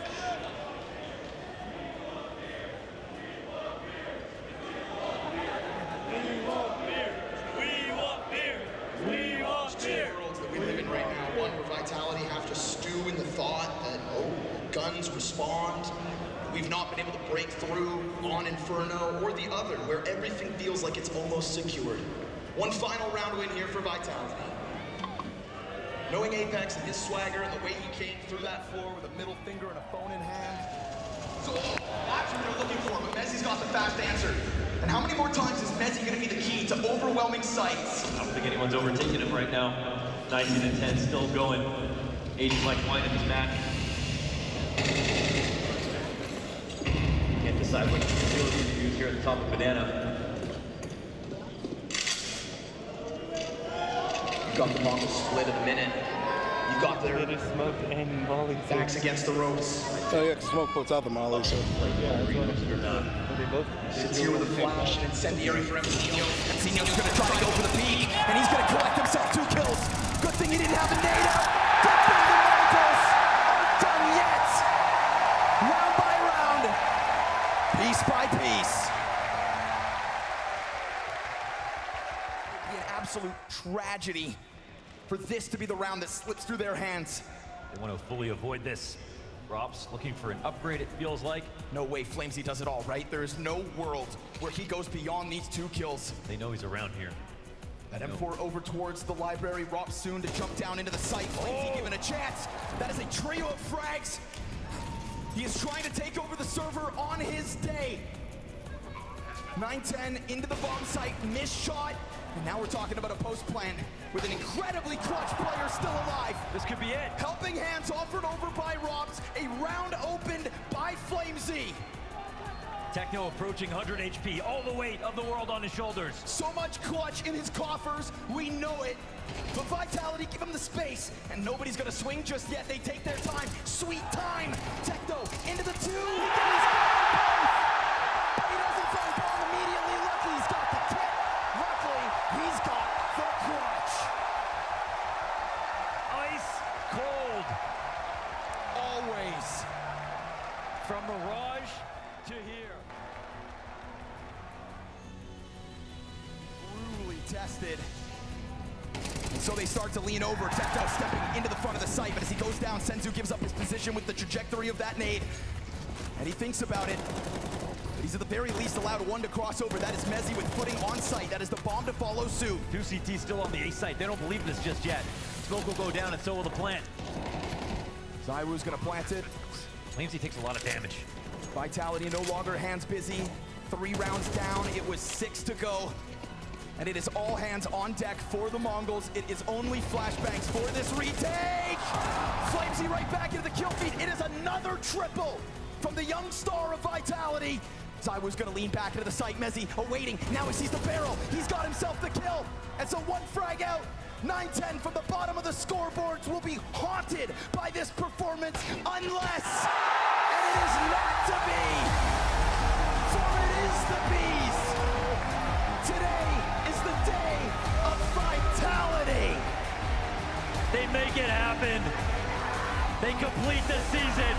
Worlds that we live in right now, one where Vitality have to stew in the thought that, oh, guns respond. We've not been able to break through on Inferno, or the other, where everything feels like it's almost secured. One final round win here for Vitality. Knowing Apex and his swagger and the way he came through that floor with a middle finger and a phone in hand. So that's what they're looking for, but Mezzi's got the fast answer. And how many more times is Mezzi going to be the key to overwhelming sights? I don't think anyone's overtaking him right now. 19 and 10 still going. Aging like wine in this match. Can't decide what ability to use here at the top of Banana. You've got the Mongols split in a minute. You've got their backs against the ropes. Oh yeah, 'cause smoke puts out the molly, so. Sits here with a flash and incendiary for Emilio. Emilio's gonna try to go for the peak, and he's gonna collect himself 2 kills. Good thing he didn't have a nade out. Good thing the Mongols aren't done yet. Round by round, piece by piece. It would be an absolute tragedy for this to be the round that slips through their hands. They want to fully avoid this. Rob's looking for an upgrade, it feels like. No way Flamesy does it all, right? There is no world where he goes beyond these 2 kills. They know he's around here. That M4 over towards the library. Rob soon to jump down into the site. Flamesy given a chance. That is a trio of frags. He is trying to take over the server on his day. 9-10 into the bomb site, missed shot. And now we're talking about a post plan with an incredibly clutch player still alive. This could be it. Helping hands offered over by Robs. A round opened by Flamesy. Techno approaching 100 HP, all the weight of the world on his shoulders. So much clutch in his coffers, we know it. But Vitality give him the space, and nobody's gonna swing just yet. They take their time, sweet time. Techno into the 2. He doesn't find bomb immediately. Lucky he's got the kit. Luckily, he's got the clutch. Ice cold. Always. From Mirage to here. Brutally tested. And so they start to lean over. Techno stepping into the front of the site, but as he goes down, Senzu gives up his position with the trajectory of that nade. And he thinks about it. But he's at the very least allowed 1 to cross over. That is Mezzi with footing on site. That is the bomb to follow suit. 2 CT still on the A site. They don't believe this just yet. Smoke will go down and so will the plant. Zywoo's gonna plant it. Flamesy takes a lot of damage. Vitality no longer hands busy. 3 rounds down. It was 6 to go. And it is all hands on deck for the Mongols. It is only flashbangs for this retake. Flamesy right back into the kill feed. It is another triple from the young star of Vitality. Zywoo's gonna lean back into the site. Mezzi awaiting. Now he sees the barrel. He's got himself the kill. And so 1 frag out. 9-10 from the bottom of the scoreboards will be haunted by this performance unless, and it is not to be, for it is the bees. Today is the day of Vitality. They make it happen. They complete the season.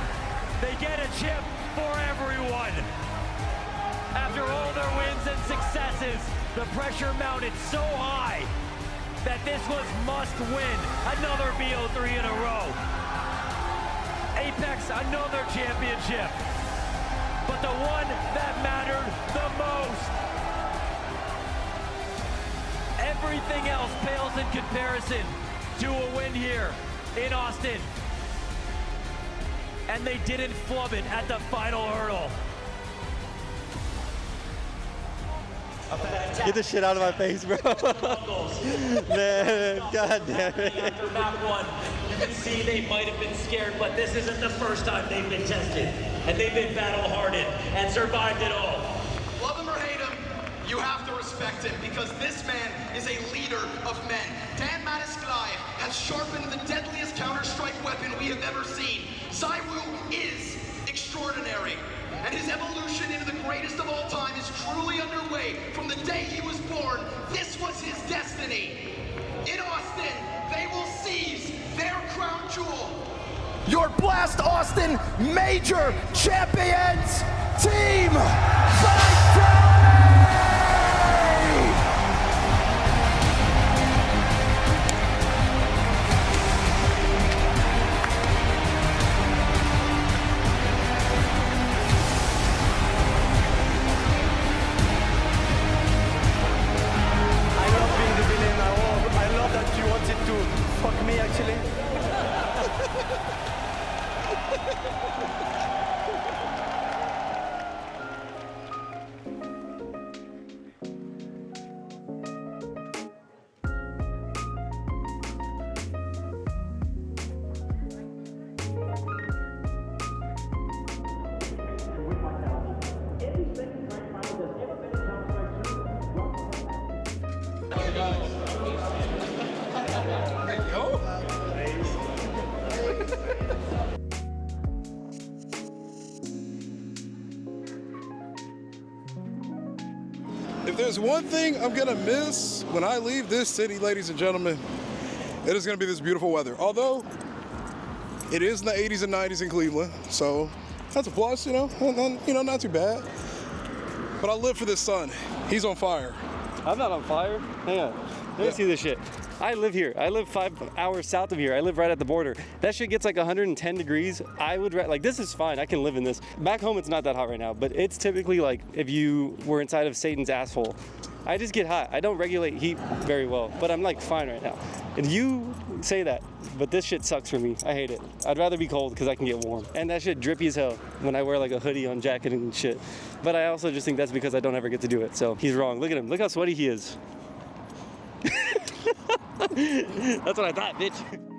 They get a chip for everyone. After all their wins and successes, the pressure mounted so high that this was must win. Another BO3 in a row. Apex, another championship. But the one that mattered the most. Everything else pales in comparison to a win here in Austin. And they didn't flub it at the final hurdle. Get the shit out of my face, bro. Man, god damn it. After map 1, you can see they might have been scared, but this isn't the first time they've been tested. And they've been battle-hardened and survived it all. Love him or hate him, you have to respect him because this man is a leader of men. Dan Matisklai has sharpened the deadliest Counter-Strike weapon we have ever seen. Zywoo is extraordinary. And his evolution into the greatest of all time is truly underway. From the day he was born, this was his destiny. In Austin, they will seize their crown jewel. Your Blast Austin Major Champions, Team Vitality! Fuck me, actually. If there's one thing I'm gonna miss when I leave this city, ladies and gentlemen, it is gonna be this beautiful weather. Although, it is in the 80s and 90s in Cleveland, so that's a plus, you know, not too bad. But I live for this sun. He's on fire. I'm not on fire. Hang on. Let me see this shit. I live here. I live 5 hours south of here. I live right at the border. That shit gets like 110 degrees. I would, like, this is fine. I can live in this. Back home, it's not that hot right now, but it's typically like if you were inside of Satan's asshole. I just get hot. I don't regulate heat very well, but I'm like fine right now. And you say that, but this shit sucks for me. I hate it. I'd rather be cold because I can get warm. And that shit drippy as hell when I wear like a hoodie on jacket and shit. But I also just think that's because I don't ever get to do it. So he's wrong. Look at him. Look how sweaty he is. That's what I thought, bitch.